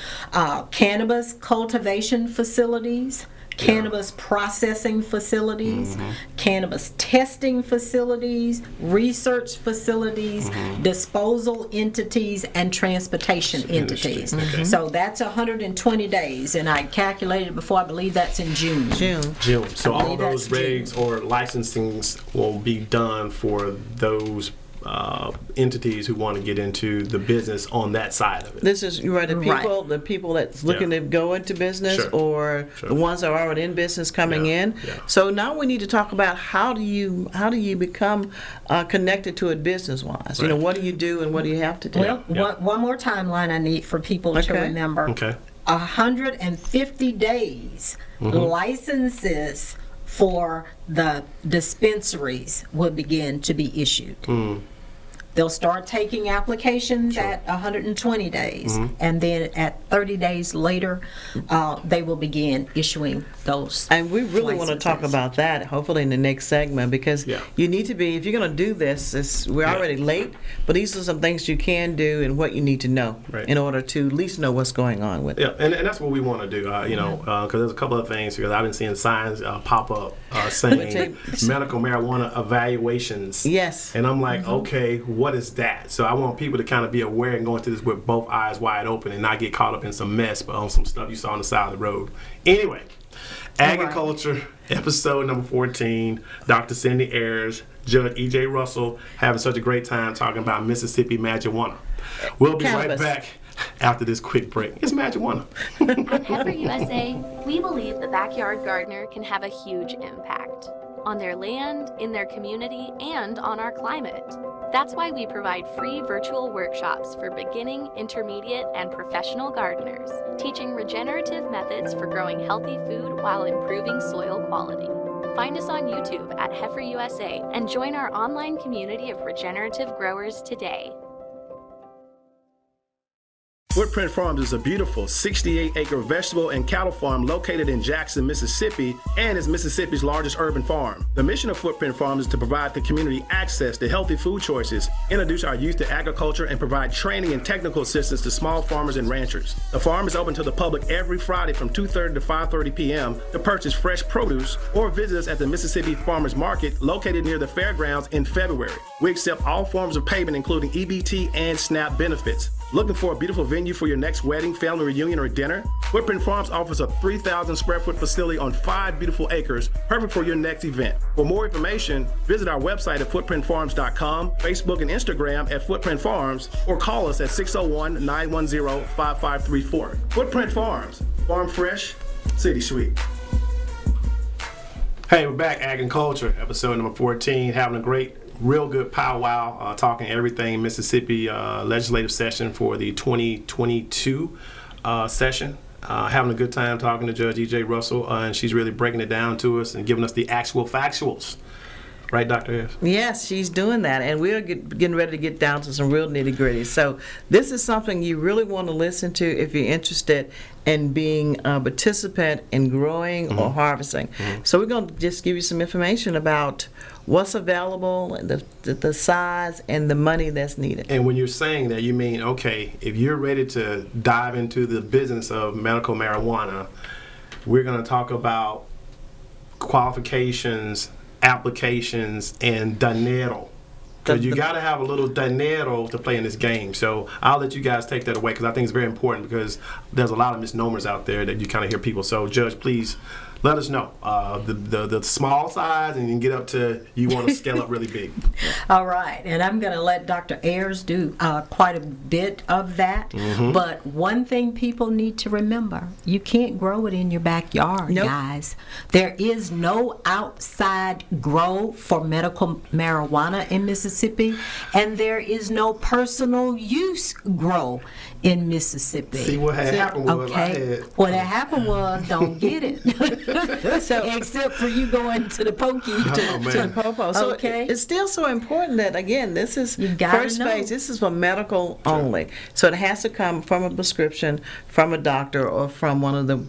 Cannabis cultivation facilities, cannabis processing facilities, cannabis testing facilities, research facilities, disposal entities, and transportation entities. Okay. So that's 120 days, and I calculated before, I believe that's in June. June. So all believe those that's regs or licensings will be done for those entities who want to get into the business on that side of it. This is the Right. people that's looking Yeah. to go into business, Sure. or Sure. the ones that are already in business coming Yeah. in. Yeah. So now we need to talk about how do you become connected to it business wise. Right. What do you do and what do you have to do? Well, Yeah. one more timeline I need for people to Okay. remember. Okay. 150 days licenses for the dispensaries will begin to be issued. They'll start taking applications at 120 days, and then at 30 days later, they will begin issuing those. And we really want to talk licenses. about that, hopefully in the next segment, because Yeah. you need to be, if you're going to do this, we're already late, but these are some things you can do and what you need to know Right. in order to at least know what's going on with it. Yeah, and that's what we want to do, because there's a couple of things, because I've been seeing signs pop up saying medical marijuana evaluations. Yes. And I'm like, okay, what is that? So I want people to kind of be aware and go into this with both eyes wide open and not get caught up in some mess, but on some stuff you saw on the side of the road. Anyway, agriculture, episode number 14, Dr. Cindy Ayers, Judge E.J. Russell, having such a great time talking about Mississippi marijuana. We'll be Cannabis. right back after this quick break. It's marijuana. At Heifer USA, we believe the backyard gardener can have a huge impact on their land, in their community, and on our climate. That's why we provide free virtual workshops for beginning, intermediate, and professional gardeners, teaching regenerative methods for growing healthy food while improving soil quality. Find us on YouTube at Heifer USA and join our online community of regenerative growers today. Footprint Farms is a beautiful 68-acre vegetable and cattle farm located in Jackson, Mississippi, and is Mississippi's largest urban farm. The mission of Footprint Farms is to provide the community access to healthy food choices, introduce our youth to agriculture, and provide training and technical assistance to small farmers and ranchers. The farm is open to the public every Friday from 2:30 to 5:30 p.m. to purchase fresh produce or visit us at the Mississippi Farmers Market located near the fairgrounds in February. We accept all forms of payment, including EBT and SNAP benefits. Looking for a beautiful venue for your next wedding, family reunion, or dinner? Footprint Farms offers a 3,000 square foot facility on 5 beautiful acres, perfect for your next event. For more information, visit our website at footprintfarms.com, Facebook and Instagram at Footprint Farms, or call us at 601-910-5534. Footprint Farms, farm fresh, city sweet. Hey, we're back, Ag and Culture, episode number 14, having a great, real good powwow, talking everything Mississippi legislative session for the 2022 session. Having a good time talking to Judge E.J. Russell, and she's really breaking it down to us and giving us the actual factuals. Right, Dr. Harris? Yes, she's doing that, and we're getting ready to get down to some real nitty-gritty. So this is something you really want to listen to if you're interested in being a participant in growing or harvesting. So we're going to just give you some information about what's available, the size, and the money that's needed. And when you're saying that, you mean, okay, if you're ready to dive into the business of medical marijuana, we're going to talk about qualifications, applications, and dinero. Because you got to have a little dinero to play in this game. So I'll let you guys take that away, because I think it's very important, because there's a lot of misnomers out there that you kind of hear people. So, Judge, please let us know the small size, and you can get up to, you want to scale up really big. All right, and I'm going to let Dr. Ayers do quite a bit of that. But one thing people need to remember, you can't grow it in your backyard, guys. There is no outside grow for medical marijuana in Mississippi, and there is no personal use grow in Mississippi. See, what had happened was what had happened was, don't get it. So, except for you going to the pokey to the popo. So it's still so important that, again, this is first phase. This is for medical only. So it has to come from a prescription from a doctor or from one of the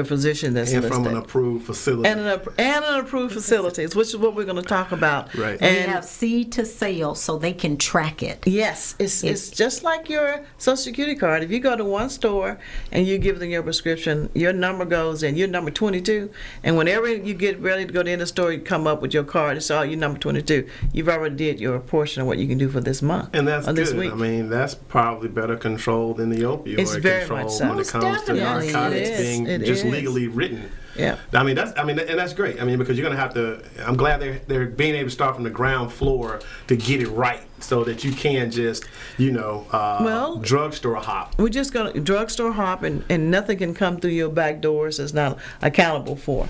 physician that's listed. And from an approved facility. And an approved facilities, which is what we're going to talk about. Right. And we have seed to sale so they can track it. Yes. It's just like your Social Security card. If you go to one store and you give them your prescription, your number goes in, you're number 22, and whenever you get ready to go to the store, you come up with your card, it's all you're number 22. You've already did your portion of what you can do for this month. And that's or good. this week. I mean, that's probably better control than the opioid it's very control much so. when it comes to narcotics being just legally written. Yeah. And that's great. I mean, because you're going to have to, I'm glad they're being able to start from the ground floor to get it right, so that you can just, drugstore hop. We're just going to drugstore hop, and nothing can come through your back doors that's not accountable for.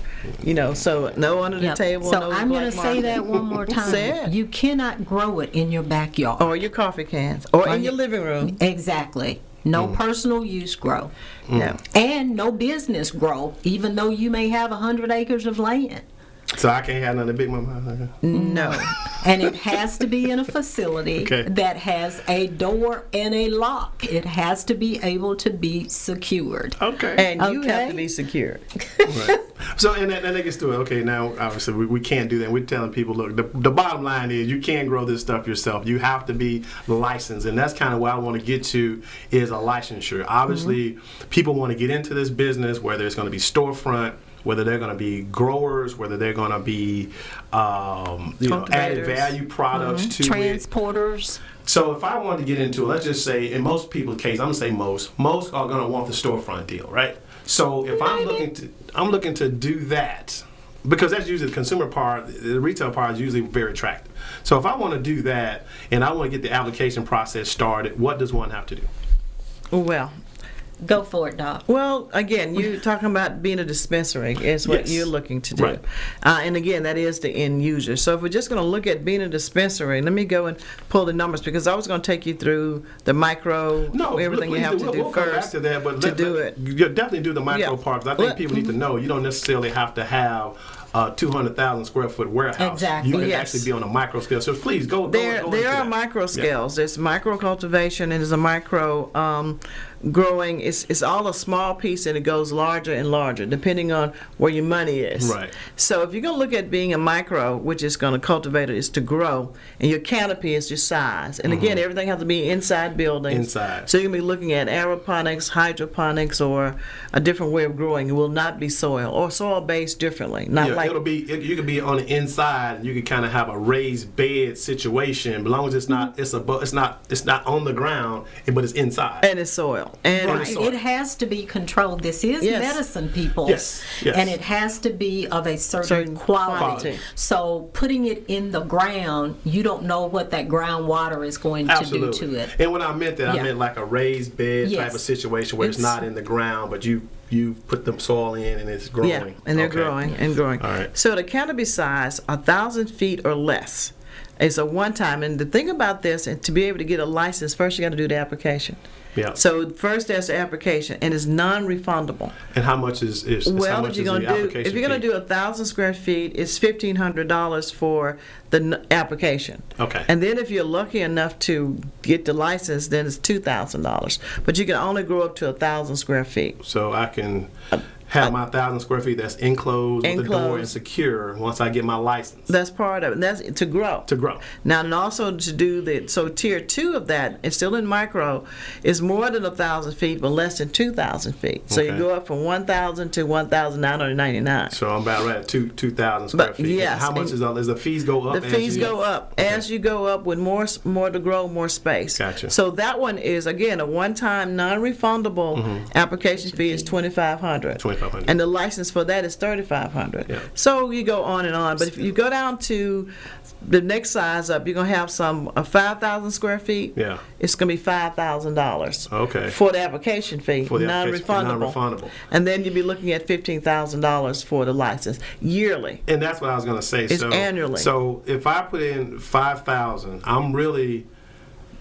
So no under the table. So no I'm going to say that one more time. You cannot grow it in your backyard. Or your coffee cans. Or in your living room. Exactly. No personal use grow. No. And no business grow, even though you may have 100 acres of land. So I can't have none of the big mama? No. And it has to be in a facility that has a door and a lock. It has to be able to be secured. Okay. And you have to be secured. Right. So, and that gets to it. Okay, now, obviously, we can't do that. We're telling people, look, the bottom line is you can't grow this stuff yourself. You have to be licensed. And that's kind of what I want to get to, is a licensure. Obviously, people want to get into this business, whether it's going to be storefront, whether they're going to be growers, whether they're going to be added value products to transporters. So if I wanted to get into it, let's just say, in most people's case, I'm going to say most are going to want the storefront deal, right? So if I'm looking to do that, because that's usually the consumer part, the retail part is usually very attractive. So if I want to do that and I want to get the application process started, what does one have to do? Well, go for it, Doc. Well, again, you're talking about being a dispensary is what you're looking to do. Right. And again, that is the end user. So if we're just going to look at being a dispensary, let me go and pull the numbers, because I was going to take you through the micro, everything you have to do we'll first come back to that, but do it. You definitely do the micro part, because I think people need to know you don't necessarily have to have a 200,000 square foot warehouse. Exactly. You can actually be on a micro scale. So please go. There are micro scales. There's micro cultivation, and there's a micro growing, it's all a small piece, and it goes larger and larger depending on where your money is. Right. So if you're going to look at being a micro, which is going to cultivate it, is to grow, and your canopy is your size. And again, everything has to be inside buildings. Inside. So you can be looking at aeroponics, hydroponics, or a different way of growing. It will not be soil or soil based differently. Not like you could be on the inside, and you could kind of have a raised bed situation, but as long as it's not it's not on the ground, but it's inside. and it's soil. And Right. It has to be controlled. This is Yes. medicine, people. Yes, yes. And it has to be of a certain Certain quality. quality. So putting it in the ground, you don't know what that groundwater is going Absolutely. to do to it. And when I meant that, I Yeah. meant like a raised bed type Yes. of situation where it's It's- not in the ground, but you put the soil in and it's growing. yeah, and they're Okay. growing and growing. All right. So the canopy size, 1,000 feet or less, is a one-time. And the thing about this, and to be able to get a license, first you got to do the application. Yeah. So first there's the application, and it's non-refundable. And how much is Well, how much if you're is going the to do, application if you're going fee? to do 1,000 square feet, it's $1,500 for the application. Okay. And then if you're lucky enough to get the license, then it's $2,000. But you can only grow up to 1,000 square feet. So I can have my 1,000 square feet that's enclosed with the door and Enclosed. secure once I get my license That's part of it. That's to grow. to grow. Now, and also to do so tier 2 of that, it's still in micro, is more than 1,000 feet, but less than 2,000 feet. So you Okay. go up from 1,000 to 1,999. So I'm about right at 2,000 square But, feet. yes, How much and is the fees go up? The as fees you- go up as you go up with more to grow, more space. Gotcha. So that one is again a one-time non-refundable application fee is $2,500. $2,500. And the license for that is $3,500. Yeah. So you go on and on. But if you go down to the next size up, you're gonna have some 5,000 square feet. Yeah. It's gonna be $5,000. Okay. For the application fee, For the application fee, non-refundable. non-refundable. And then you'd be looking at $15,000 for the license yearly. And that's what I was going to say. It's annually. So if I put in 5,000, I'm really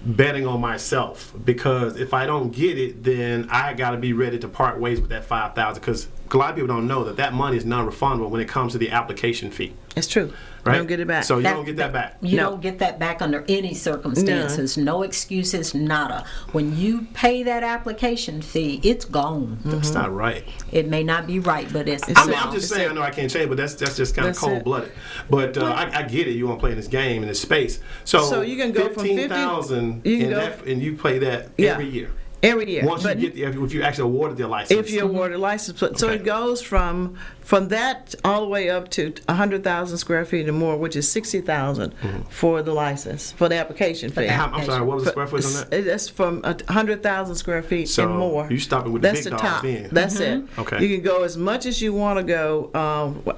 betting on myself, because if I don't get it, then I got to be ready to part ways with that 5,000, because a lot of people don't know that money is non-refundable when it comes to the application fee. It's true. Right? You don't get it back. So you don't get that back. You No. don't get that back under any circumstances. No excuses, nada. When you pay that application fee, it's gone. That's not right. It may not be right, but it's It's I mean, gone. I'm just saying, I know I can't change, but that's just kind of That's it. cold-blooded. But I get it. You want to play in this game, in this space. So you can go from 15,000, you can and, go- and you play that Yeah. every year. Every year. Once But you get if you actually awarded the license. if you're awarded a license. So Okay. it goes from that all the way up to 100,000 square feet or more, which is 60,000 for the license, for the application fee. I'm sorry, what was the square footage on that? That's from 100,000 square feet So and more. you stopping with the That's big the dogs top. then. That's it. Okay. You can go as much as you want to go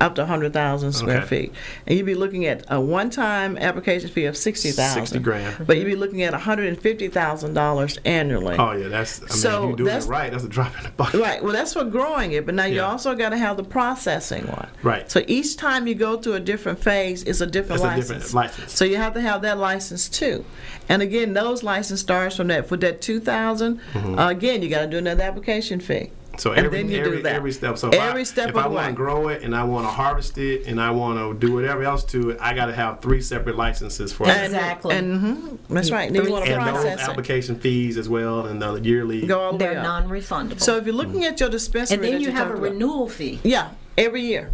up to 100,000 square Okay. feet. And you'd be looking at a one-time application fee of 60,000. 60 grand. But you'd be looking at $150,000 annually. Oh yeah, that's. I mean, So if you're doing that's- it right, that's a drop in the bucket. Right. Well, that's for growing it, but now you Yeah. also got to have the processing one. Right. So each time you go to a different phase, it's a different That's a license. different license. So you have to have that license too. And again, those license starts from that. For that 2,000, again, you got to do another application fee. So And every then you do that. every step. So Every step if of I the want way. to grow it and I want to harvest it and I want to do whatever else to it, I got to have 3 separate licenses for And- it. Exactly. That's right. Then you want to And those process it. application fees as well, and the yearly. Go all the way They're up. non-refundable. So if you're looking at your dispensary, and then that you you're have a talking about- renewal fee. Yeah, every year.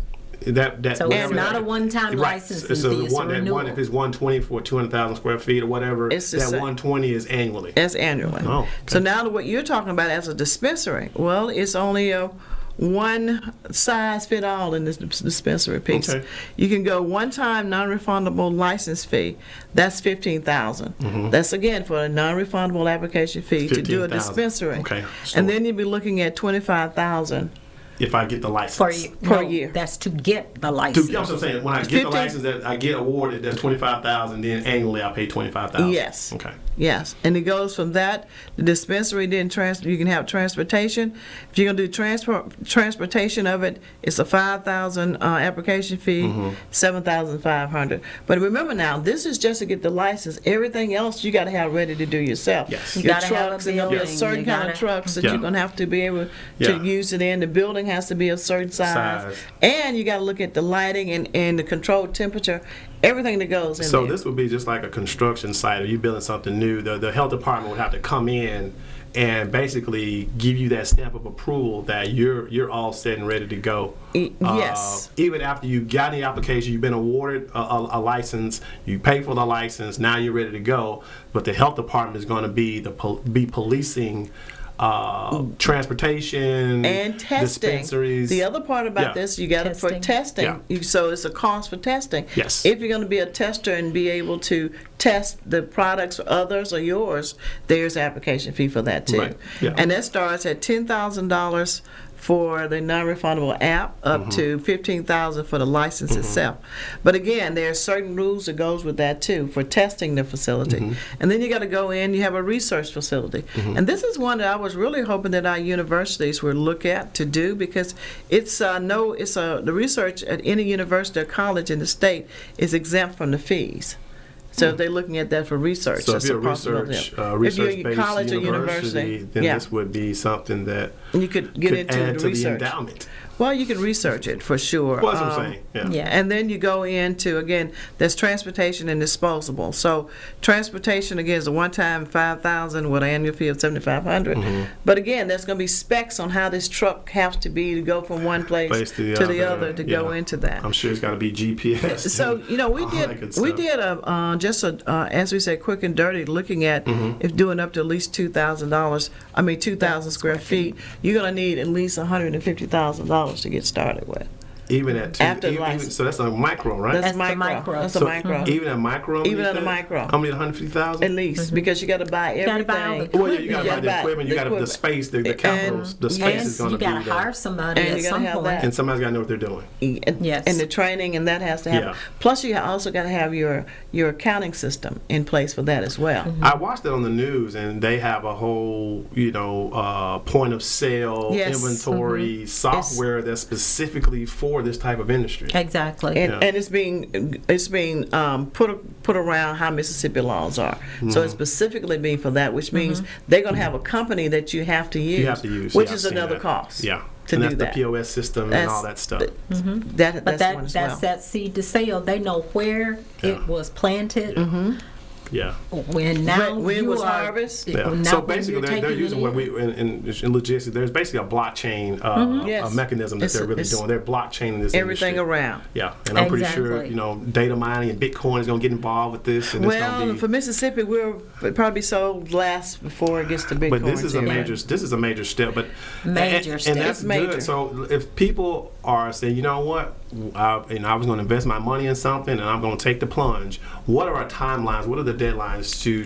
That So it's not a one-time Right. licensing So fee, it's a that renewal. if it's 120 for 200,000 square feet or whatever, It's the that same. 120 is annually. That's annually. Oh, okay. So now what you're talking about as a dispensary, well, it's only a one size fit all in this dispensary piece. Okay. You can go one time non-refundable license fee. That's 15,000. That's again for a non-refundable application fee to do a 15,000. dispensary. Okay. And then you'd be looking at 25,000 If I get the license. per per year. That's to get the You license. know what I'm saying? When I get 15 the license, that I get awarded, that's 25,000. Then annually, I pay 25,000. Yes. Okay. Yes, and it goes from that. The dispensary then you can have transportation. If you're gonna do transportation of it, it's a 5,000 application fee, 7,500. But remember now, this is just to get the license. Everything else you got to have ready to do yourself. Yes. You Your gotta have a trucks, and there'll be a building, certain you kind of gotta- trucks that Yeah. you're gonna have to be able Yeah. to use it in. The building has to be a certain size. And you got to look at the lighting and the controlled temperature. Everything that goes in So there. this would be just like a construction site. If you're building something new, the health department would have to come in and basically give you that stamp of approval that you're all set and ready to go. Yes. Even after you got the application, you've been awarded a license, you pay for the license, now you're ready to go. But the health department is going to be policing transportation and testing. Dispensaries. The other part about this, you got it for testing. So it's a cost for testing. Yes. If you're going to be a tester and be able to test the products for others or yours, there's an application fee for that too. Right. Yeah. And that starts at $10,000 for the non-refundable app, up to $15,000 for the license itself. But again, there are certain rules that goes with that too for testing the facility. And then you got to go in. You have a research facility, and this is one that I was really hoping that our universities would look at to do, because the research at any university or college in the state is exempt from the fees. So if they're looking at that for research, so that's if you're a possibility. if you're a college or university, then this would be something that you could get into add the to research. the endowment. Well, you can research it for sure. Well, that's what I'm saying. Yeah. And then you go into, again, there's transportation and disposable. So transportation, again, is a one-time $5,000 with an annual fee of $7,500. But again, there's going to be specs on how this truck has to be to go from one place to the other to go into that. I'm sure it's got to be GPS. So, we did as we said, quick and dirty, looking at if doing up to at least $2,000 square feet, you're going to need at least $150,000 to get started with. Even at so that's a micro, right? That's micro. That's a micro. Even a micro. Even at a micro. How many? 150,000 at least, because you got to buy everything. Well, yeah, you got to buy the equipment. You got to the space, the capital, the space is going to be there. You got to hire somebody at some point, and somebody's got to know what they're doing. And the training, and that has to happen. Plus, you also got to have your accounting system in place for that as well. I watched it on the news, and they have a whole, point of sale inventory software that's specifically for this type of industry. Exactly. And it's being put around how Mississippi laws are. So it's specifically being for that, which means they're going to have a company that you have to use, which is another cost. Yeah. To and do that's that. the POS system and all that stuff. That's that seed to sale. They know where it was planted. Yeah. When was harvest? Yeah. So basically, they're using what we in logistics. There's basically a blockchain a mechanism that they're really doing. They're blockchaining this everything industry. around. Yeah, and I'm pretty sure data mining and Bitcoin is going to get involved with this. And for Mississippi, we'll probably sold last before it gets to Bitcoin. But this is a major step. But and that's good. So if people are saying, you know what, I was going to invest my money in something, and I'm going to take the plunge. What are our timelines? What are the deadlines to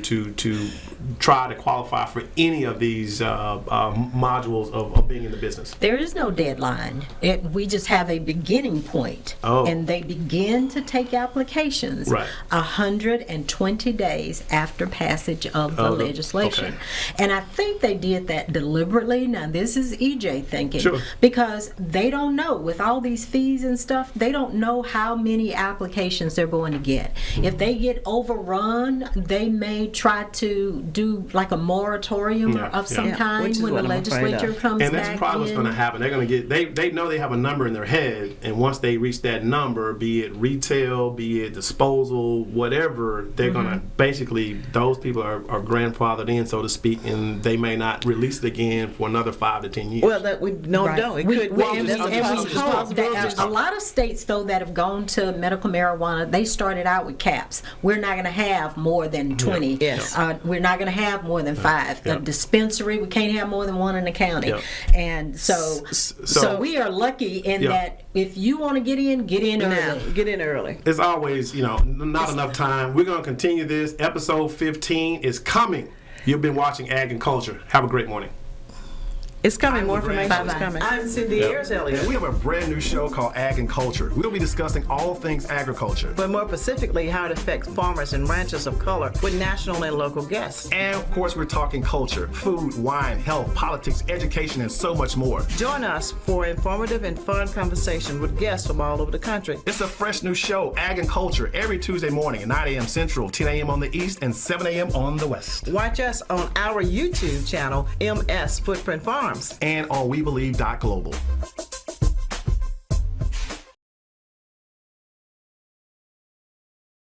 try to qualify for any of these modules of being in the business? There is no deadline. We just have a beginning point. And they begin to take applications 120 days after passage of the legislation. And I think they did that deliberately. Now, this is EJ thinking. Because they don't know, with all these fees and stuff, they don't know how many applications they're going to get. If they get overrun, they may try to do like a moratorium of some kind when the legislature comes back. And that's probably what's going to happen. They're going to get they know they have a number in their head, and once they reach that number, be it retail, be it disposal, whatever, they're going to basically, those people are grandfathered in, so to speak, and they may not release it again for another 5 to 10 years. Well, that we don't. It could. A lot of states, though, that have gone to medical marijuana, they started out with caps. We're not going to have more than 20. We're not going to have more than 5. A dispensary, we can't have more than 1 in the county. And so we are lucky in that if you want to get in early. Get in early. It's always, not enough time. We're going to continue this. Episode 15 is coming. You've been watching Ag and Culture. Have a great morning. It's coming. More information is coming. I'm Cindy Ayers Elliott. We have a brand new show called Ag and Culture. We'll be discussing all things agriculture. But more specifically, how it affects farmers and ranchers of color with national and local guests. And of course, we're talking culture, food, wine, health, politics, education, and so much more. Join us for informative and fun conversation with guests from all over the country. It's a fresh new show, Ag and Culture, every Tuesday morning at 9 a.m. Central, 10 a.m. on the East, and 7 a.m. on the West. Watch us on our YouTube channel, MS Footprint Farms. And on WeBelieve.global.